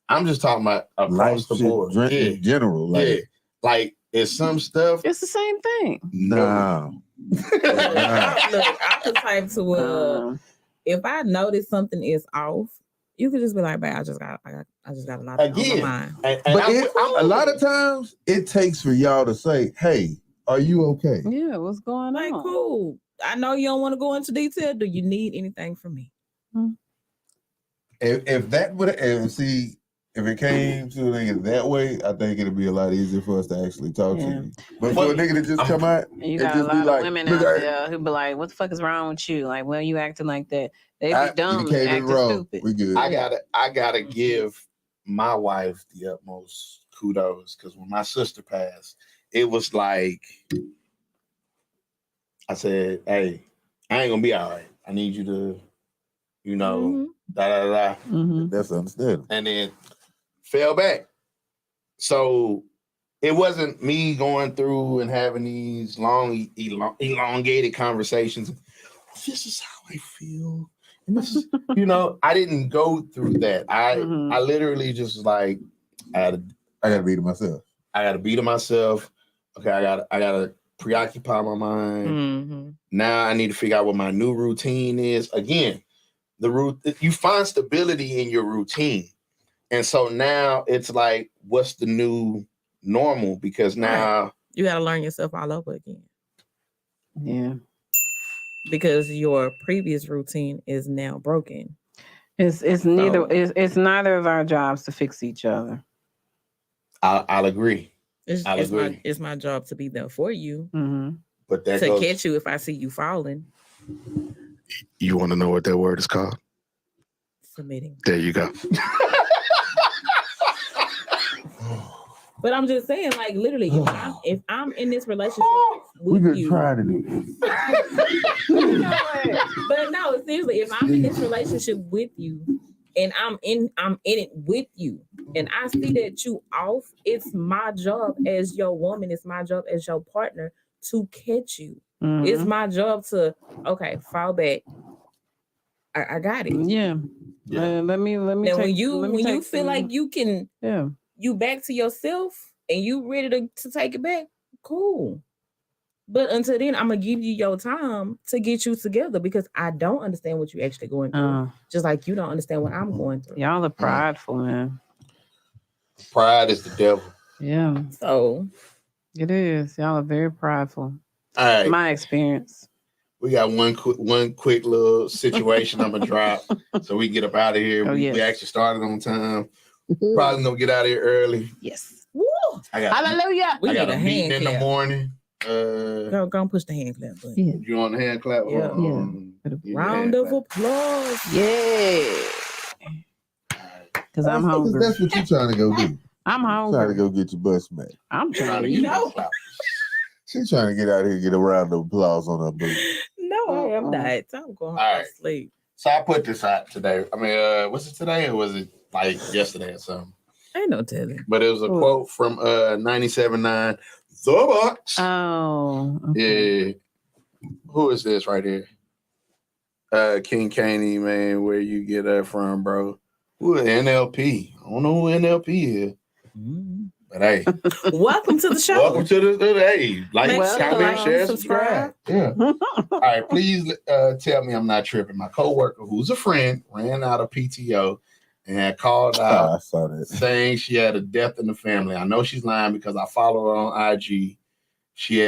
C: I'm just talking about across
B: life
C: the
B: shit
C: board. Yeah,
B: in general. Like,
C: yeah. Like it's some stuff.
D: it's the same thing.
B: nah.
A: look, I'm the type to
D: Um,
A: if I notice something is off, you could just be like, "Babe, I just got a lot on
C: Again,
A: my mind."
C: And
B: But
C: I'm
B: a lot of times it takes for y'all to say, "Hey, are you okay?"
D: yeah, what's going
A: Like,
D: on?
A: cool. I know you don't want to go into detail. Do you need anything from me?
B: If that would see if it came to a nigga that way, I think it'd be a lot easier for us to actually talk to
D: Yeah.
B: you. But for a nigga to just come out,
D: And you
B: and
D: got a
B: just be
D: lot
B: like,
D: of women
B: "Look,
D: out
B: I-
D: there who be like, "What the fuck is wrong with you? Like, well, you acting like that." They be
B: you
D: dumb
B: came
D: and
B: in
D: acting
B: wrong.
D: stupid.
B: We good.
C: I gotta give my wife the utmost kudos because when my sister passed, it was like I said, "Hey, I ain't gonna be all right. I need you to you know,
A: Mhm.
C: da da da.
D: Mhm.
B: That's understandable.
C: And then fell back. So it wasn't me going through and having these long, elongated conversations. This is how I feel. And this is, you know, I didn't go through that.
D: Mhm.
C: I literally just like
B: I gotta be to myself.
C: I gotta be to myself. Okay, I gotta preoccupy my mind.
A: Mhm.
C: Now I need to figure out what my new routine is. Again, you find stability in your routine. And so now it's like, what's the new normal? Because now
A: You got to learn yourself all over again
D: Yeah.
A: because your previous routine is now broken.
D: It's neither of our jobs to fix each other.
C: I'll agree. I'll
A: It's
C: agree.
A: it's my job to be there for you,
D: Mhm.
C: But that
A: to
C: goes,
A: catch you if I see you falling.
C: you want to know what that word is called?
A: Submitting.
C: There you go.
A: But I'm just saying, like, literally, if I'm in this relationship
B: We
A: with
B: just
A: you,
B: trying to do this.
A: but no, seriously, if I'm in this relationship with you and I'm in it with you and I see that you off, it's my job as your woman, it's my job as your partner to catch you.
D: Mhm.
A: It's my job to fall back. I got it.
D: Yeah.
C: Yeah.
D: Let me
A: Now
D: take,
A: when you
D: take
A: feel
D: some-
A: like you can
D: yeah.
A: you back to yourself and you ready to take it back, cool. But until then, I'm gonna give you your time to get you together because I don't understand what you actually going through. Just like you don't understand what I'm going through.
D: Y'all are prideful, man.
C: Pride is the devil.
D: Yeah,
A: So
D: it is. Y'all are very prideful.
C: All right.
D: My experience.
C: We got one quick little situation I'm gonna drop so we can get up out of here.
D: Oh,
C: We
D: yes.
C: actually started on time. Probably gonna get out of here early.
D: Yes.
A: woo,
C: I got
D: Hallelujah.
A: we
C: I got
A: need
C: a
A: a
C: meeting
A: hand
C: in the
A: clap.
C: morning.
A: Go and push the hand clap button.
D: Yeah.
C: You on the hand clap?
A: Yeah.
C: Give me a
A: Round
C: hand
A: of
C: clap.
A: applause.
D: Yeah. Because I'm hungry.
B: That's what you trying to go do.
D: I'm
B: Trying to
D: hungry.
B: go get your butt smacked.
D: I'm trying
C: Trying
D: to
C: to
D: eat.
C: get that clap.
B: She's trying to get out here and get a round of applause on her boot.
A: No, I am not. I'm going
C: All
A: to
C: right.
A: sleep.
C: So I put this out today. I mean, was it today or was it like yesterday or something?
A: Ain't no telling.
C: But it was a quote from 97.9 The Box.
D: Oh. Okay.
C: Yeah. Who is this right here? King Caney, man. Where you get that from, bro? Who is NLP? I don't know who NLP is.
A: Mhm.
C: But hey,
A: Welcome to the show.
C: welcome to the hey. Like,
A: Make sure to
C: comment,
A: like
C: share,
A: and
C: subscribe. Yeah. All right, please tell me I'm not tripping. My coworker, who's a friend, ran out of PTO and had called out
B: I saw that.
C: saying she had a death in the family. I know she's lying because I follow her on IG. She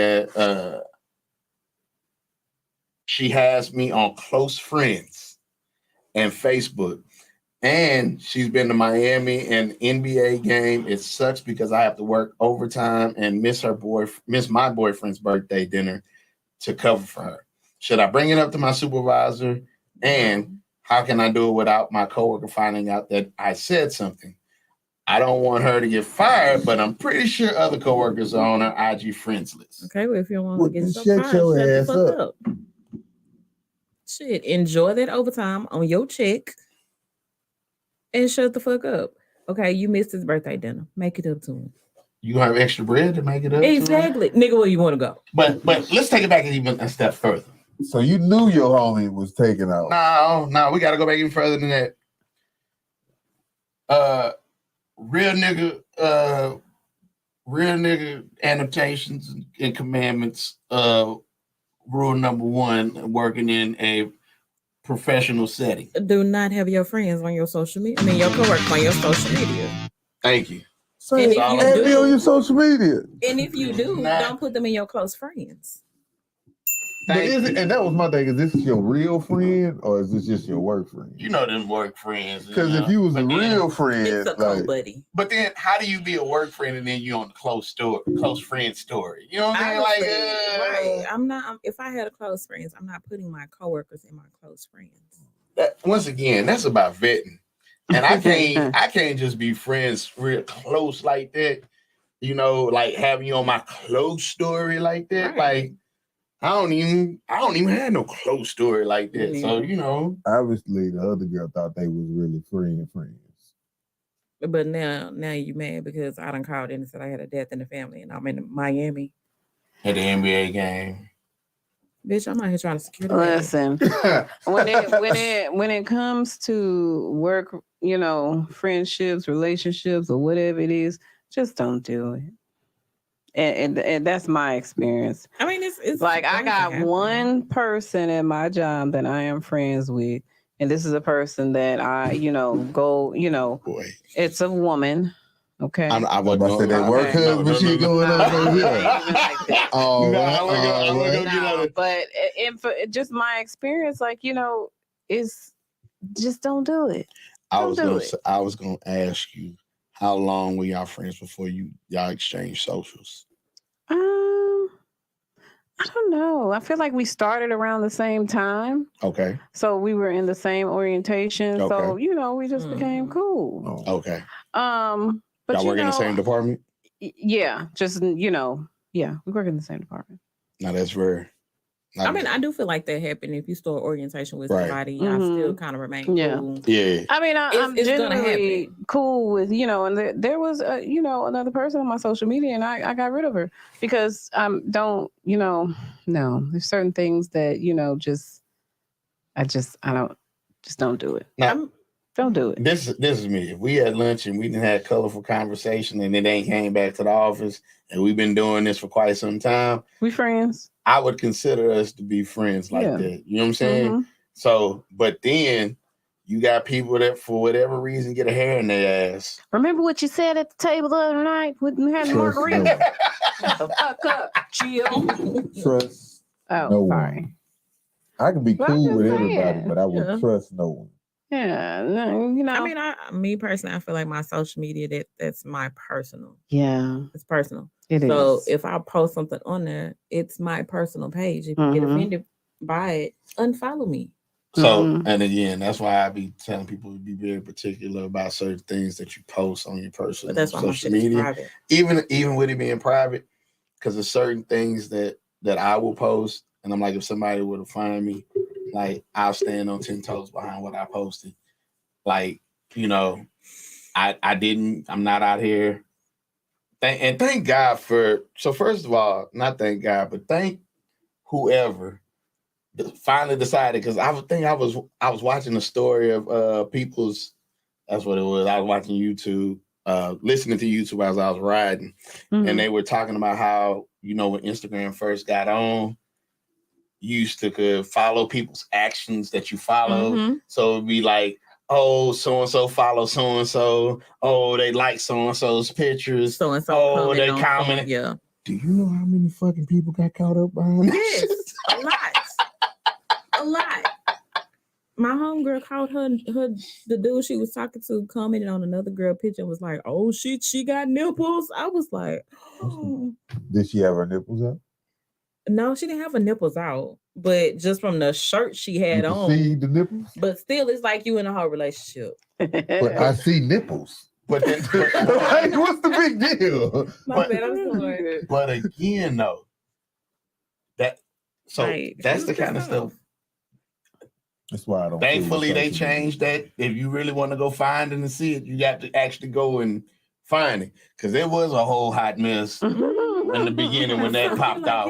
C: has me on close friends and Facebook. And she's been to Miami and NBA game. It sucks because I have to work overtime and miss my boyfriend's birthday dinner to cover for her. Should I bring it up to my supervisor? And how can I do it without my coworker finding out that I said something? I don't want her to get fired, but I'm pretty sure other coworkers are on her IG friends list.
A: Okay, well, if you don't want
B: Well,
A: to get
B: then
A: yourself
B: shut
A: fired,
B: your
A: shut the
B: ass
A: fuck
B: up.
A: up. Shit, enjoy that overtime on your check and shut the fuck up. Okay, you missed his birthday dinner. Make it up to him.
C: You have extra bread to make it up to her?
A: Exactly. Nigga, where you want to go?
C: But let's take it back even a step further.
B: So you knew your homie was taken out.
C: No, we got to go back even further than that. Real nigga annotations and commandments. Rule number 1: working in a professional setting.
A: Do not have your friends on your social media. I mean, your coworkers on your social media.
C: Thank you.
B: Say,
A: And if you
B: add me
A: do-
B: on your social media.
A: And if you do,
C: Nah.
A: don't put them in your close friends.
B: But and that was my thing. Is this your real friend or is this just your work friend?
C: You know them work friends.
B: Because if you was a real friend,
A: It's a co-buddy.
C: But then how do you be a work friend and then you on the close friend story? You know what I'm
A: I
C: saying?
A: understand,
C: Like,
A: right. I'm not. If I had a close friends, I'm not putting my coworkers in my close friends.
C: once again, that's about vetting. And I can't just be friends real close like that. You know, like having you on my close story like that.
A: Right.
C: Like, I don't even have no close story like that.
A: Me
C: So
A: neither.
F: Obviously, the other girl thought they was really friends.
A: But now you mad because I done called in and said I had a death in the family and I'm in Miami.
C: at the NBA game.
A: Bitch, I'm out here trying to secure the bag.
D: Listen, when it comes to work, friendships, relationships, or whatever it is, just don't do it. And that's my experience.
A: I mean, it's
D: Like I
A: going to
D: got
A: happen.
D: one person at my job that I am friends with, and this is a person that I, go,
C: Boy,
D: it's a woman. Okay.
C: I
F: What about
C: wasn't
F: that
C: gonna-
F: work
C: no,
F: husband shit going on
D: No,
F: over
D: it
F: here?
D: ain't even like that.
F: All
C: No,
F: right,
C: I wasn't gonna- I
F: all
C: wasn't
F: right.
C: gonna get on
D: No,
C: it.
D: but for just my experience, like, is just don't do it.
C: I
D: Don't
C: was
D: do
C: gonna
D: it.
C: say, I was gonna ask you how long were y'all friends before y'all exchanged socials?
D: I don't know. I feel like we started around the same time.
C: Okay.
D: So we were in the same orientation. So,
C: Okay.
D: we just became
A: Mhm.
D: cool.
F: Oh,
C: Okay.
D: But
C: Y'all work in the same department?
D: yeah, just yeah, we work in the same department.
C: No, that's rare.
A: I mean, I do feel like that happened if you start orientation with
C: Right.
A: somebody. I still kind of remain
D: Yeah.
A: cool.
C: Yeah.
D: I mean, I'm
A: It's gonna
D: generally
A: happen.
D: cool with, and there was, another person on my social media and I got rid of her because don't, no, there's certain things that, don't do it.
C: Now,
D: Don't do it.
C: this is me. If we had lunch and we didn't have colorful conversation and it ain't came back to the office and we've been doing this for quite some time,
D: We friends.
C: I would consider us to be friends like
D: Yeah.
C: that. You know what I'm saying?
D: Mhm.
C: So, but then you got people that for whatever reason get a hair in their ass.
D: Remember what you said at the table the other night when we had the
F: Trust
D: margarita?
F: no
D: Shut the fuck up, chill.
F: one. Trust.
D: Oh,
F: No
D: sorry.
F: one. I can be
D: But I'm
F: cool
D: just
F: with everybody,
D: saying.
F: but I would
A: Yeah.
F: trust no one.
D: Yeah, no,
A: I mean, me personally, I feel like my social media that's my personal.
D: yeah,
A: It's personal.
D: it is.
A: So if I post something on there, it's my personal page. If you get
D: Mhm.
A: offended by it, unfollow me.
C: So,
D: Mhm.
C: and again, that's why I be telling people to be very particular about certain things that you post on your personal
A: But that's why my
C: social
A: shit is
C: media.
A: private.
C: Even with it being private, because there's certain things that I will post, and I'm like, if somebody were to find me, like I'll stand on 10 toes behind what I posted. Like, I'm not out here. Thank God for. So first of all, not thank God, but thank whoever finally decided, because I was watching a story of people's. That's what it was. I was watching YouTube, listening to YouTube as I was riding, and they were talking about how when Instagram first got on, you used to could follow people's actions that you follow.
A: Mhm.
C: So it'd be like, oh, so and so follow so and so. Oh, they like so and so's pictures.
A: So and so.
C: Oh, they comment.
A: Yeah.
C: Do you know how many fucking people got caught up behind
A: Yes,
C: this?
A: a lot. My homegirl called her the dude she was talking to commented on another girl picture and was like, "Oh shit, she got nipples." I was like, oh.
F: Did she have her nipples out?
A: No, she didn't have her nipples out, but just from the shirt she
F: You
A: had
F: can
A: on.
F: see the nipples?
A: But still, it's like you in a whole relationship.
F: But I see nipples.
C: But then,
F: Like, what's the big deal?
A: My bad, I'm sorry.
C: but again, though, that's
A: Like,
C: the kind of stuff.
F: That's why I don't.
C: Thankfully,
F: fool
C: they
F: with social media.
C: changed that. If you really want to go find it and see it, you got to actually go and find it, because it was a whole hot mess in the beginning when that popped off.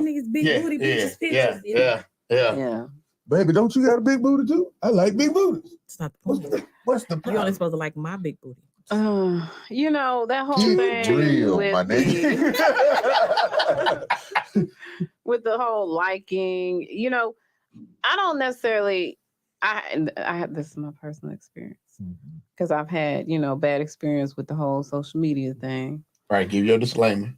C: Yeah.
D: Yeah.
F: Baby, don't you got a big booty too? I like big booties.
A: It's not the
F: What's
A: point.
F: the
A: You only
F: problem?
A: supposed to like my big booty.
D: That whole
F: Keep
D: thing
F: it real,
D: with
F: my nigga.
D: with the whole liking, I don't necessarily. I have this is my personal experience because I've had bad experience with the whole social media thing.
C: Right, give your disclaimer.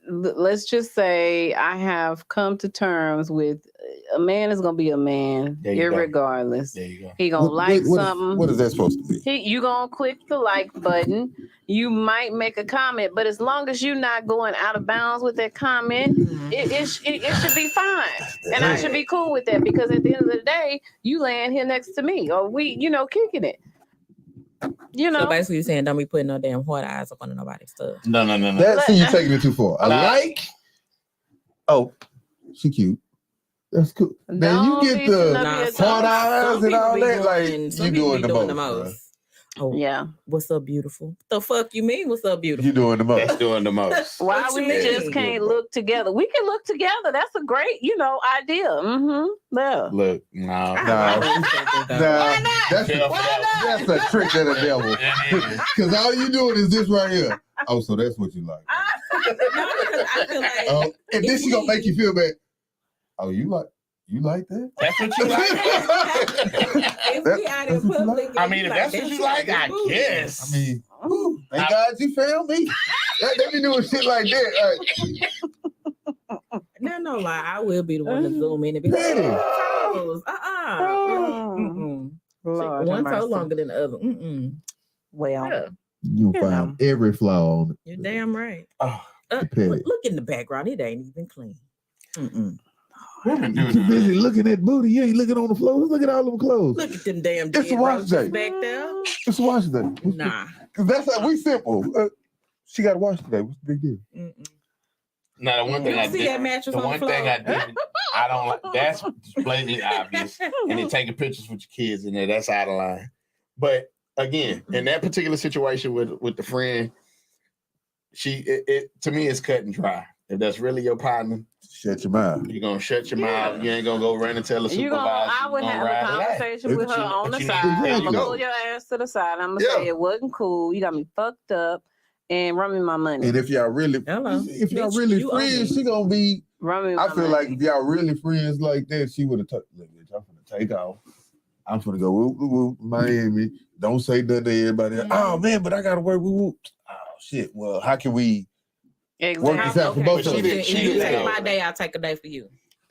D: Let's just say I have come to terms with a man is gonna be a man,
C: There you go.
D: irregardless.
C: There you go.
D: He gonna like something.
B: What is that supposed to be?
D: You gonna click the like button. You might make a comment, but as long as you're not going out of bounds with that comment, it should be fine, and I should be cool with that because at the end of the day, you laying here next to me, or we, kicking it.
A: So basically, you're saying don't be putting no damn hard eyes up on nobody's stuff.
C: No.
F: That's you taking it too far. A
C: Nah.
F: like? Oh, she cute.
B: That's cool. Now
D: Don't
B: you
D: be
B: get the
D: sitting up
A: Nah,
D: here
B: hard eyes and all that. Like
A: some
B: you
A: people
B: doing
A: be
B: the most. bruh.
A: Oh,
D: Yeah.
A: what's up, beautiful? The fuck you mean? What's up, beautiful?
B: You doing the most.
C: That's doing the most.
D: Why
A: What
D: we
A: you mean?
D: just can't look together? We can look together. That's a great, idea. Mm-hmm. Yeah.
C: Look, no.
A: I
B: Nah.
A: like that shit, though.
B: Nah, that's
C: Careful.
B: that's a trick of the devil. Because all you doing is this right here. Oh, so that's what you like.
A: No, because I feel like
B: Oh, and then she gonna make you feel bad. Oh, you like that?
C: That's what you like.
A: if we out in
B: That's what you
A: public,
C: I mean, if that's what you like, I guess.
B: I mean, ooh, thank God you found me. They be doing shit like that.
A: No lie, I will be the one to zoom in and be like,
B: Petty.
A: toes.
D: Lord,
A: One
D: have
A: toe
D: mercy.
A: longer than the other.
D: Well,
A: Yeah,
B: You find every flaw on
A: you're damn right.
C: Oh,
B: Petty.
A: Look in the background; it ain't even clean.
C: women
B: You
C: do
B: too
C: that.
B: busy looking at booty. You ain't looking on the floor. Look at all them clothes.
A: Look at them damn
B: It's
A: dead
B: wash
A: roaches
B: day.
A: back there.
B: It's wash day.
A: Nah.
B: That's how we simple. She got to wash today. What's the big deal?
A: Mm-mm.
C: Now, the one thing
A: You
C: I
A: see
C: did,
A: that mattress
C: the
A: on
C: one
A: the
C: thing I
A: floor?
C: did, I don't like. That's blatantly obvious. And then taking pictures with your kids in there, that's out of line. But again, in that particular situation with the friend, it to me is cut and dry. If that's really your partner,
B: Shut your mouth.
C: you're gonna shut your mouth. You ain't gonna go run and tell the supervisor.
D: I would
C: you
D: have
C: gonna
D: a
C: ride it out.
D: conversation with her on the
C: but you
D: side.
C: need-
D: I'm
C: there you
D: gonna
C: go.
D: pull your ass to the side. I'm gonna
B: Yeah.
D: say it wasn't cool. You got me fucked up, and run me my money.
B: And if y'all really,
A: Hello.
B: if y'all
A: Bitch,
B: really
A: you owe
B: friends,
A: me.
B: she gonna be.
D: Run me my
B: I feel
D: money.
B: like if y'all really friends like that, she would have took. Look, bitch, I'm gonna take off. I'm gonna go whoop, whoop, whoop, Miami. Don't say nothing to everybody. Oh man, but I gotta work. Whoop, whoop. Oh shit. Well, how can we work this out for both
C: But
B: of
C: she
B: us?
C: didn't-
A: If
C: she
A: you
C: didn't
A: take
C: know.
A: my day, I'll take a day for you.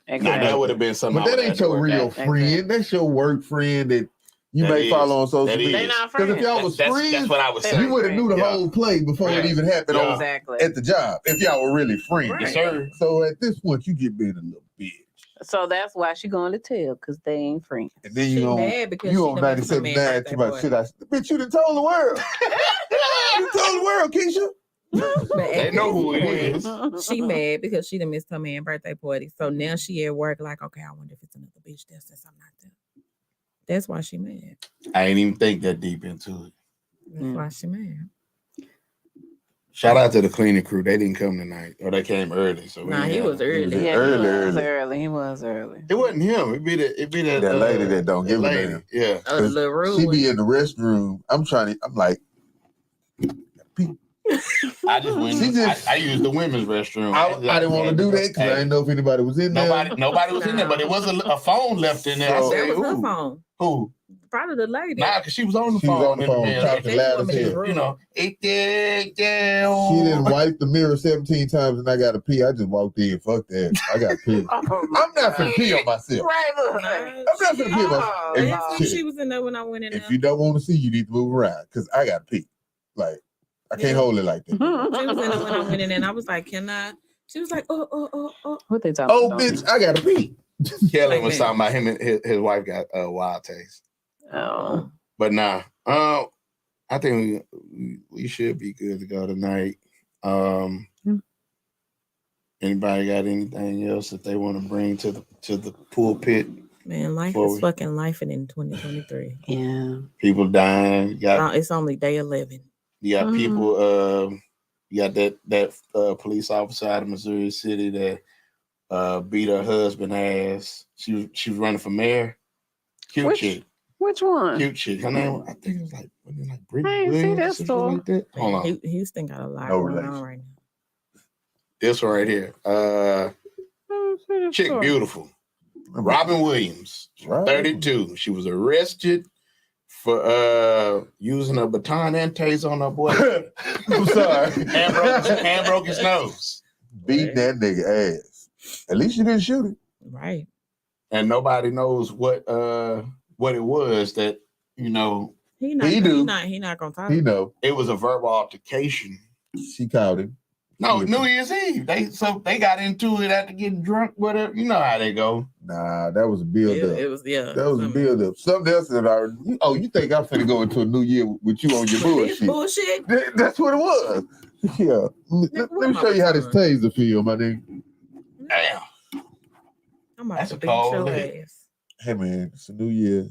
C: Nah, that would have been something.
B: But
C: I
B: that
C: would
B: ain't
C: have
B: your
C: to work
B: real
C: out.
B: friend. That's your work friend that you
C: That
B: may
C: is.
B: follow on social
C: That
B: media.
C: is.
D: They not
B: Because if
D: friends.
B: y'all was
C: That's
B: friends,
C: what I was
D: They
C: saying.
B: you would have knew the
C: Yeah.
B: whole play before it
C: Yeah.
B: even happened
C: Yeah.
B: on,
D: Exactly.
B: at the job. If y'all were really friends.
A: Right.
C: Yes, sir.
B: So at this point, you get being a little bitch.
D: So that's why she going to tell, because they ain't friends.
B: And then
A: She
B: you on
A: mad because
B: you
A: she
B: on
A: done missed her
B: 97.9
A: man's
B: to
A: birthday
B: my
A: party.
B: shit. Bitch, you done told the world. You told the world, Keisha.
A: But
C: They
A: at
C: know
A: this
C: who it
A: point,
C: is.
A: She mad because she done missed her man's birthday party. So now she at work like, okay, I wonder if it's another bitch there since I'm not there. That's why she mad.
C: I ain't even think that deep into it.
A: That's why she mad.
C: Shout out to the cleaning crew. They didn't come tonight, or they came early. So we
A: Nah,
C: didn't
A: he
C: have-
A: was early.
D: Yeah,
B: Early,
D: he was
B: early.
D: early. He was early.
C: It wasn't him. It'd be that
B: That lady that don't give a
C: lady.
B: damn.
C: Yeah.
A: Oh, the little rude
B: She
A: one.
B: be in the restroom. I'm like,
C: I just went.
B: She just-
C: I used the women's restroom.
B: I didn't want to do that because I didn't know if anybody was in there.
C: Nobody was in there, but it was a phone left in there.
B: So-
C: I said,
A: That was her
C: "Ooh,
A: phone.
C: who?"
A: Probably the lady.
C: Nah, because she was on the
B: She was
C: phone.
B: on the
C: in
B: phone
C: minute.
B: talking loud as hell.
C: You know,
B: She didn't wipe the mirror 17 times and I got to pee. I just walked in. Fuck that. I got to pee. I'm not finna pee on myself.
D: Right, look.
B: I'm not finna pee on myself.
D: Oh,
B: If,
A: That's when
B: shit,
A: she was in there when I went in there.
B: if you don't want to see, you need to move around because I got to pee. Like, I can't
A: Yeah.
B: hold it like that.
A: She was in there when I went in there and I was like, can I? She was like, oh.
D: What they talking
B: Oh,
D: about?
B: bitch, I got to pee.
C: Kelly
A: Like
C: was
A: that.
C: talking about him and his wife got wild taste.
D: Oh.
C: But nah, I think we should be good to go tonight. Anybody got anything else that they want to bring to the pulpit?
A: Man, life
C: Before
A: is
C: we-
A: fucking lifing in 2023.
D: Yeah.
C: People dying. You got
A: It's only day 11.
C: people. You got that police officer out of Missouri City that beat her husband ass. She was running for mayor. Cute chick.
D: Which one?
C: Cute chick. Her name, I think it was like Brittany
D: I ain't see
C: Williams
D: that
C: or something
D: story.
C: like that. Hold on.
A: Houston got a lot
B: No
A: going
B: relation.
A: on right now.
C: This one right here. Chick, beautiful. Robin Williams,
B: Right.
C: 32. She was arrested for using a baton and taser on her boyfriend.
B: I'm sorry.
C: and broke his nose.
B: Beat that nigga ass. At least you didn't shoot it.
A: Right.
C: And nobody knows what it was that,
A: He not gonna talk.
B: He know.
C: it was a verbal altercation.
B: She called him.
C: No, New Year's Eve. They got into it after getting drunk, whatever. You know how they go.
B: Nah, that was a build up.
A: It was
B: That was a
A: something.
B: build up. Something else that you think I'm finna go into a new year with you on your
A: This
B: bullshit.
A: bullshit.
B: That's what it was. Yeah. Let me show you how this taser feel, my nigga.
C: Damn.
A: I'm about
C: That's
A: to
C: a
A: beat
C: cold
A: your
C: lick.
A: ass.
B: Hey man, it's a new year.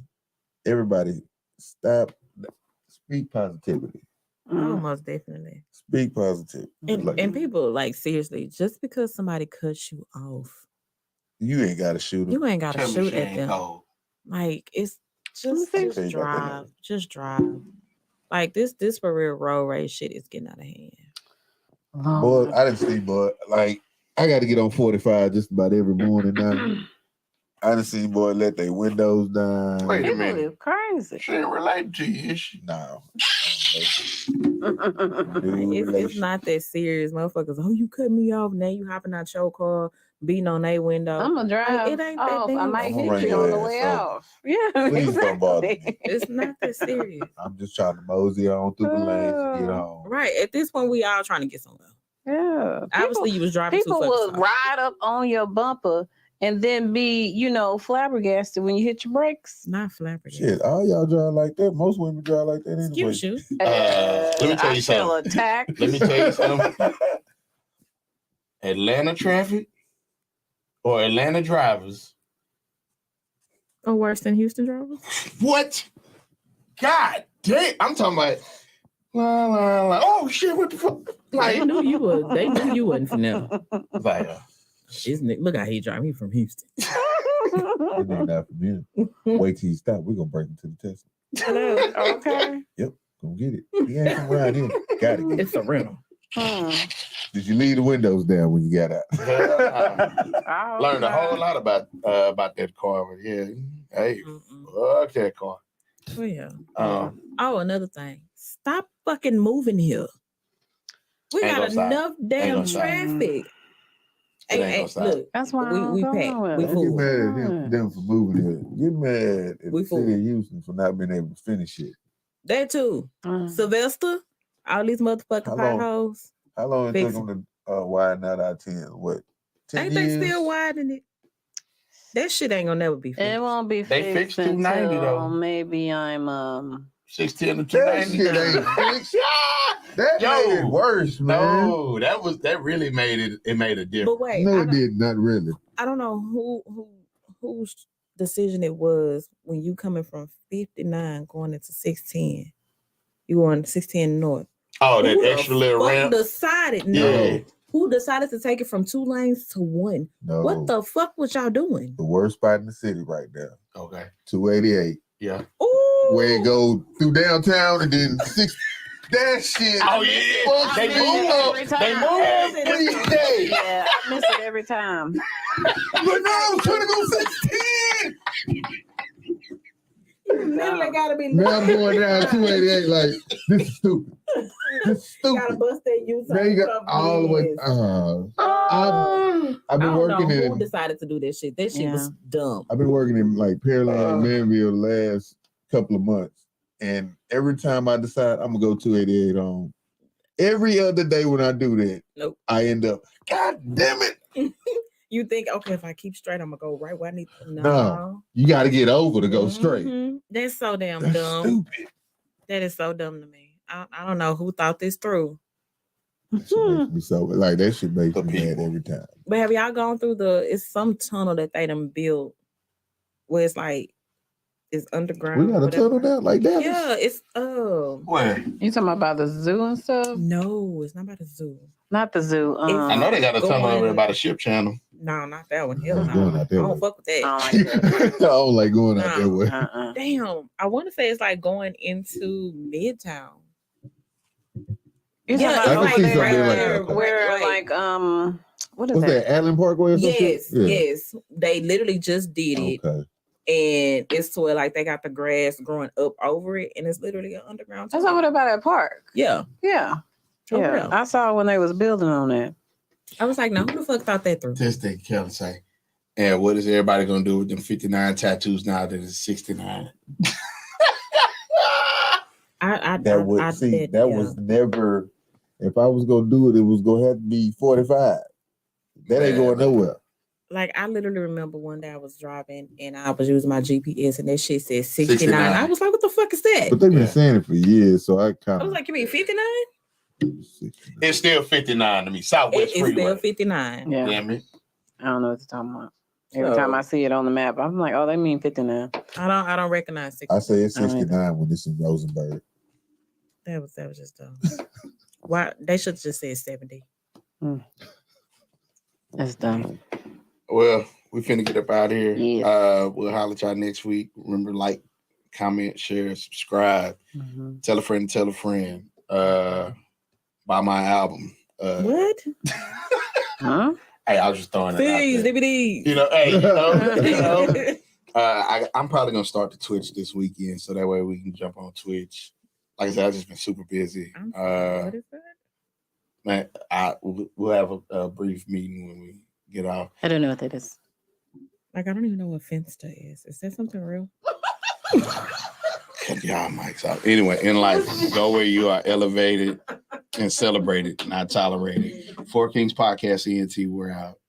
B: Everybody, stop. Speak positivity.
A: Oh, most definitely.
B: Speak positivity. Like,
A: And people, like, seriously, just because somebody cuts you off,
B: you ain't got to shoot them.
A: you ain't got to
C: Tell me
A: shoot
C: she
A: at
C: ain't
A: them.
C: cold.
A: Like, it's just
B: Tell you about that
A: drive.
B: later.
A: Just drive. Like, this for real road rage shit is getting out of hand.
B: Boy, I didn't see, boy. Like, I got to get on 45 just about every morning now. I done seen boy let their windows down.
C: Wait a
D: People
C: minute.
D: is crazy.
C: She ain't related to you, is she?
B: No.
A: Like, it's not that serious, motherfuckers. Oh, you cut me off. Now you hopping out your car, beating on their window.
D: I'm gonna drive
A: Like, it ain't that
D: off. I
A: damn
D: might
B: I'ma
D: hit
B: run
D: you
B: your
D: on the
B: ass
D: way
B: over.
D: off. Yeah,
B: Please don't bother
D: exactly.
B: me.
A: It's not that serious.
B: I'm just trying to mosey on through the lanes and get home.
A: Right. At this point, we all trying to get somewhere.
D: Yeah.
A: Obviously, you was driving too
D: People
A: fucking
D: will
A: slow.
D: ride up on your bumper and then be, flabbergasted when you hit your brakes.
A: Not flabbergasted.
B: Shit, all y'all drive like that. Most women drive like that anyway.
A: Excuse you.
C: Let me tell
D: I
C: you
D: feel
C: something.
D: attacked.
C: Let me tell you something. Atlanta traffic or Atlanta drivers.
A: Or worse than Houston drivers.
C: What? God damn. I'm talking about. La, la, la. Oh shit! What the fuck?
A: They
C: Like,
A: knew you were. They knew you wasn't from them.
C: like
A: Look how he driving. He from Houston.
B: That nigga not from here. Wait till you stop. We're gonna break into the Tesla.
A: Hello.
D: Okay.
B: Go get it. He ain't from around here. Gotta get it.
A: It's a rental.
B: Did you leave the windows down when you got out?
D: I
C: learned a whole lot about that car. But yeah, hey, fuck that car.
A: Oh yeah.
C: Um,
A: Oh, another thing. Stop fucking moving here. We
C: Ain't
A: got
C: gonna stop.
A: enough damn
C: gonna stop.
A: traffic.
C: It ain't gonna stop.
A: Look,
D: That's why
A: we packed. We
B: Don't get
A: fool.
B: mad at them for moving here. Get mad at
A: We
B: the city
A: fool.
B: of Houston for not being able to finish it.
A: That too. Sylvester, all these motherfucking
B: How long?
A: potholes.
B: How long it
A: Fix
B: took them to widen out I-10? What, 10
A: Ain't
B: years?
A: they still widening it? That shit ain't gonna never be fixed.
D: It won't be
C: They
D: fixed
C: fixed 290
D: until
C: though.
D: maybe I'm
C: 610 to
B: That
C: 290.
B: shit ain't fixed. That made it worse, man.
C: No, that really made it. It made a difference.
A: But wait,
B: No,
A: I
B: it did not really.
A: don't know whose decision it was when you coming from 59 going into 610. You going 610 north.
C: Oh, that
A: Who the
C: extra little
A: fuck
C: ramp.
A: decided?
C: Yeah.
A: No. Who decided to take it from 2 lanes to 1?
B: No.
A: What the fuck was y'all doing?
B: The worst spot in the city right now.
C: Okay.
B: 288.
C: Yeah.
A: Ooh.
B: Where it go through downtown and then 6. That shit.
C: Oh yeah.
B: Fuck
C: They
B: me
C: moved
B: up.
C: up. They moved it.
B: Every day.
D: Yeah, I miss it every time.
B: But now I'm trying to go 610.
A: You literally gotta be
B: Now I'm going down 288 like, this is stupid. This is
A: You gotta
B: stupid.
A: bust that U-turn.
B: Now you got
A: couple
B: all the way.
A: years.
B: I've
A: I
B: been
A: don't know
B: working
A: who
B: in.
A: decided to do that shit. That shit was dumb.
B: I've been working in like Pearland and Manville the last couple of months, and every time I decide I'm gonna go 288 on, every other day when I do that,
A: Nope.
B: I end up. God damn it!
A: You think, okay, if I keep straight, I'm gonna go right where I need to.
B: No. You got to get over to go straight.
A: Mhm. That's so damn
B: That's
A: dumb.
B: stupid.
A: That is so dumb to me. I don't know who thought this through.
B: That shit makes me so like that shit makes
C: The
B: me mad
C: people.
B: every time.
A: But have y'all gone through it's some tunnel that they done built where it's like it's underground.
B: We got a
A: whatever.
B: tunnel down like that.
A: Yeah, it's
C: Where?
D: You talking about the zoo and stuff?
A: no, it's not about a zoo.
D: Not the zoo.
C: I know they got a tunnel
A: Going-
C: over there by the ship channel.
A: No, not that one.
B: I'm
A: Hell
B: not
A: no.
B: going
A: I
B: out that
A: don't
B: way.
A: fuck with that.
D: Oh,
B: I don't like going out that
A: No.
B: way.
A: Damn, I want to say it's like going into Midtown.
D: You
A: Yeah,
D: talking
B: I
D: about
B: can
D: over
B: see
D: there
B: something like
D: where,
B: that.
D: where
A: Like-
D: what is
B: What's that? Allen Parkway or some shit?
A: Yes, yes. They literally just did it,
B: Okay.
A: and it's to where like they got the grass growing up over it, and it's literally an underground.
D: That's
A: tunnel.
D: over there by that park.
A: Yeah,
D: Yeah.
A: for
D: Yeah.
A: real.
D: I saw when they was building on that.
A: I was like, now who the fuck thought that through?
C: This thing Kelly say. And what is everybody gonna do with them 59 tattoos now that it's 69?
B: That was never. If I was gonna do it, it was gonna have to be 45. That ain't going nowhere.
A: Like I literally remember one day I was driving and I was using my GPS and that shit said 69.
C: 69.
A: I was like, what the fuck is that?
B: But they've been
C: Yeah.
B: saying it for years, so I kind
A: I
B: of.
A: was like, you mean 59?
C: It's still 59 to me. Southwest
A: It's still
C: Freeway.
A: 59.
D: Yeah.
C: Damn it.
D: I don't know what you're talking about. Every time I see it on the map, I'm like, oh, they mean 59.
A: I don't recognize 60.
F: I say it's
D: I don't either.
F: 69 when it's in Rosenberg.
A: That was just dumb. Why they should just say 70.
D: That's dumb.
C: Well, we finna get up out of here.
D: Yes.
C: We'll holler at y'all next week. Remember, like, comment, share, subscribe.
D: Mhm.
C: Tell a friend, tell a friend. Buy my album.
A: What?
D: Huh?
C: Hey, I was just throwing it
A: Please,
C: out there.
A: DVD.
C: You know, hey, you know. I'm probably gonna start the Twitch this weekend, so that way we can jump on Twitch. Like I said, I've just been super busy.
A: I'm sorry, what is that?
C: Man, we'll have a brief meeting when we get off.
D: I don't know what that is.
A: Like I don't even know what Finsta is. Is that something real?
C: Cut y'all mics out. Anyway, in life, go where you are elevated and celebrated, not tolerated. Four Kings Podcast, ENT, we're out.